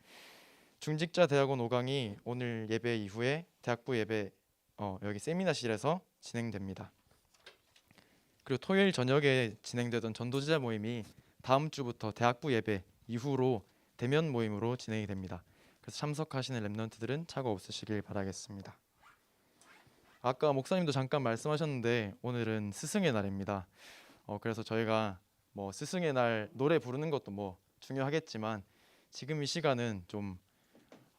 중직자 대학원 5강이 오늘 예배 이후에 대학부 예배 여기 세미나실에서 진행됩니다. 그리고 토요일 저녁에 진행되던 전도지자 모임이 다음 주부터 대학부 예배 이후로 대면 모임으로 진행이 됩니다. 그래서 참석하시는 렘넌트들은 착오 없으시길 바라겠습니다. 아까 목사님도 잠깐 말씀하셨는데 오늘은 스승의 날입니다. 그래서 저희가 뭐 스승의 날 노래 부르는 것도 뭐 중요하겠지만 지금 이 시간은 좀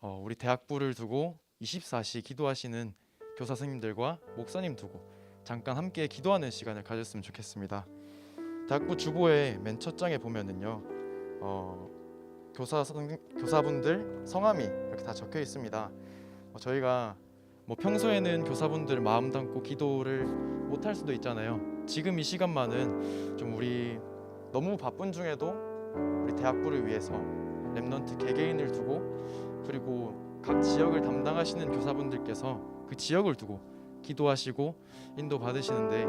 우리 대학부를 두고 24시 기도하시는 교사 선생님들과 목사님 두고 잠깐 함께 기도하는 시간을 가졌으면 좋겠습니다. 대학부 주보의 맨 첫 장에 보면은요, 교사분들 성함이 이렇게 다 적혀 있습니다. 저희가 뭐 평소에는 교사분들 마음 담고 기도를 못 할 수도 있잖아요. 지금 이 시간만은 좀 우리 너무 바쁜 중에도 우리 대학부를 위해서 렘넌트 개개인을 두고, 그리고 각 지역을 담당하시는 교사분들께서 그 지역을 두고 기도하시고 인도 받으시는데,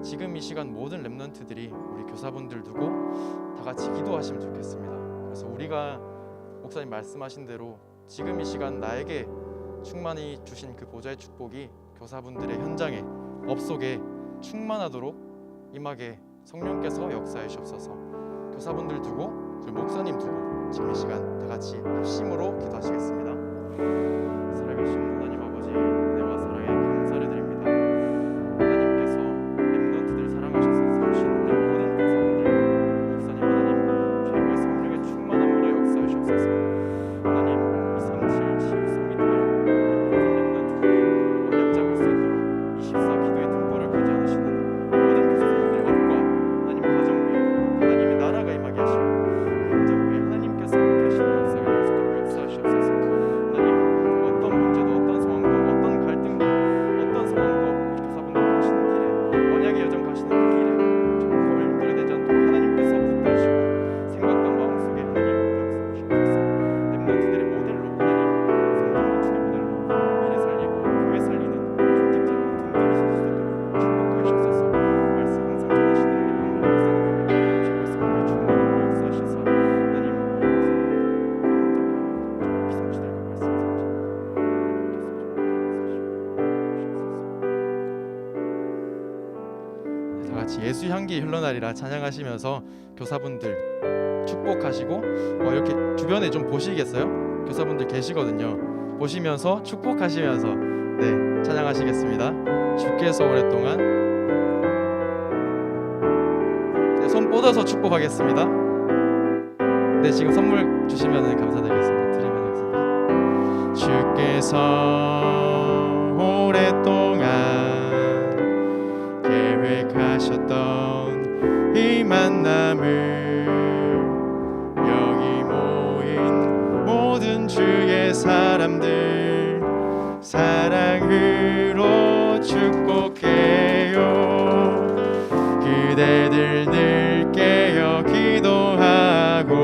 지금 이 시간 모든 렘넌트들이 우리 교사분들 두고 다 같이 기도하시면 좋겠습니다. 그래서 우리가 목사님 말씀하신 대로 지금 이 시간 나에게 충만히 주신 그 보좌의 축복이 교사분들의 현장에, 업속에 충만하도록 임하게 성령께서 역사해 주옵소서. 교사분들 두고 그리고 목사님 두고 지금 이 시간 다 같이 합심으로 기도하시겠습니다. 살아계신 하나님 아버지, 은혜와 사랑에 감사를 드립니다. 하나님께서 렘넌트들 사랑하셔서 세우신 우리 모든 교사분들, 목사님 하나님 최고의 성령의 충만함으로 역사해 주옵소서. 하나님 237 치유 서밋 모든 렘넌트들이 언약 잡을 수 있도록 24 기도의 등불을 끄지 않으시는 모든 교사님들의 업과 하나님 가정 위에 하나님의 나라가 임하게 하시고, 현장 위에 하나님께서 함께 하시는 역사가 될 수 있도록 역사하시옵소서. 하나님 어떤 문제도, 어떤 상황도, 어떤 갈등도, 어떤 상황도 교사분들 가시는 길에, 언약의 여정 가시는 그 길에 조금 힘들게 되지 않도록 하나님께서 붙드시고 생각과 마음속에 하나님 역사하시옵소서. 렘넌트들의 모델로, 하나님 성경 건축의 모델로 미래 살리고 교회 살리는 중직자로 든든히 설 수 있도록 축복하시옵소서. 말씀 항상 전하시는 우리 박명 목사님에게 최고의 성령의 충만함으로 역사하셔서 하나님 비상시대가 말씀 다 같이 예수 향기 흘러나리라 찬양하시면서 교사분들 축복하시고, 이렇게 주변에 좀 보시겠어요? 교사분들 계시거든요. 보시면서 축복하시면서 네 찬양하시겠습니다. 주께서 오랫동안 네, 손 뻗어서 축복하겠습니다. 네, 지금 선물 주시면 감사드리겠습니다. 드리면 감사드립니다. 주께서 오랫동안 계획하셨던 이 만남을 여기 모인 모든 주의 사람들 사랑으로 축복해요. 그대들 늘 깨어 기도하고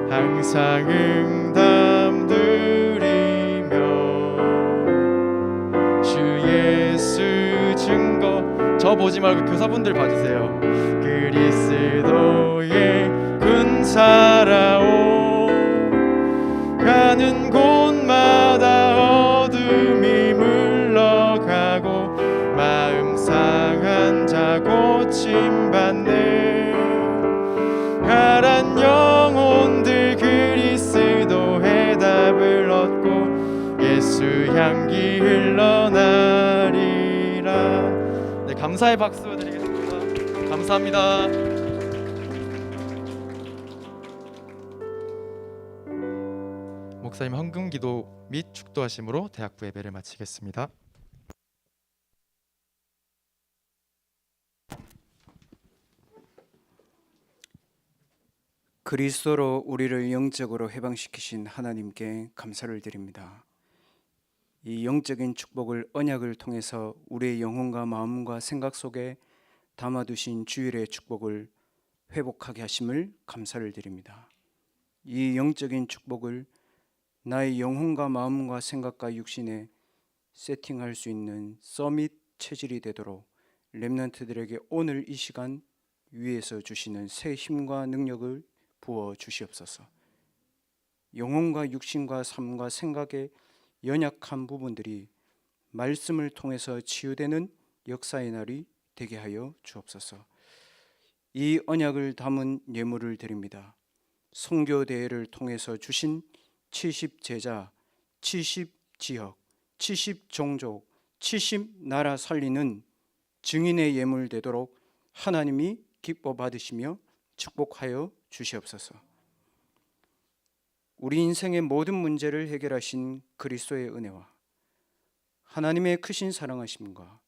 항상 응답 드리며 주 예수 증거, 저 보지 말고 교사분들 봐주세요. 그리스도의 군사라오 가는 곳마다 어둠이 물러가고 마음 상한 자 고침받네. 가란 영혼들 그리스도의 답을 얻고 예수 향기 흘러나리라. 네, 감사의 박수 드리겠습니다. 감사합니다. 목사님 헌금 기도 및 축도하심으로 대학부 예배를 마치겠습니다. 그리스도로 우리를 영적으로 해방시키신 하나님께 감사를 드립니다. 이 영적인 축복을 언약을 통해서 우리의 영혼과 마음과 생각 속에 담아두신 주일의 축복을 회복하게 하심을 감사를 드립니다. 이 영적인 축복을 나의 영혼과 마음과 생각과 육신에 세팅할 수 있는 서밋 체질이 되도록 렘넌트들에게 오늘 이 시간 위에서 주시는 새 힘과 능력을 부어 주시옵소서. 영혼과 육신과 삶과 생각의 연약한 부분들이 말씀을 통해서 치유되는 역사의 날이 되게 하여 주옵소서. 이 언약을 담은 예물을 드립니다. 선교 대회를 통해서 주신 70제자, 70지역, 70종족, 70나라 살리는 증인의 예물 되도록 하나님이 기뻐 받으시며 축복하여 주시옵소서. 우리 인생의 모든 문제를 해결하신 그리스도의 은혜와 하나님의 크신 사랑하심과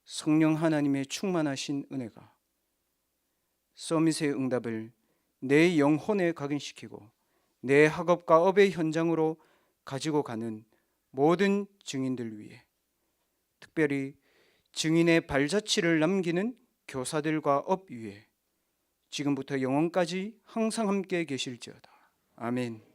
성령 하나님의 충만하신 은혜가 서밋의 응답을 내 영혼에 각인시키고 내 학업과 업의 현장으로 가지고 가는 모든 증인들 위해, 특별히 증인의 발자취를 남기는 교사들과 업 위에 지금부터 영원까지 항상 함께 계실지어다. 아멘.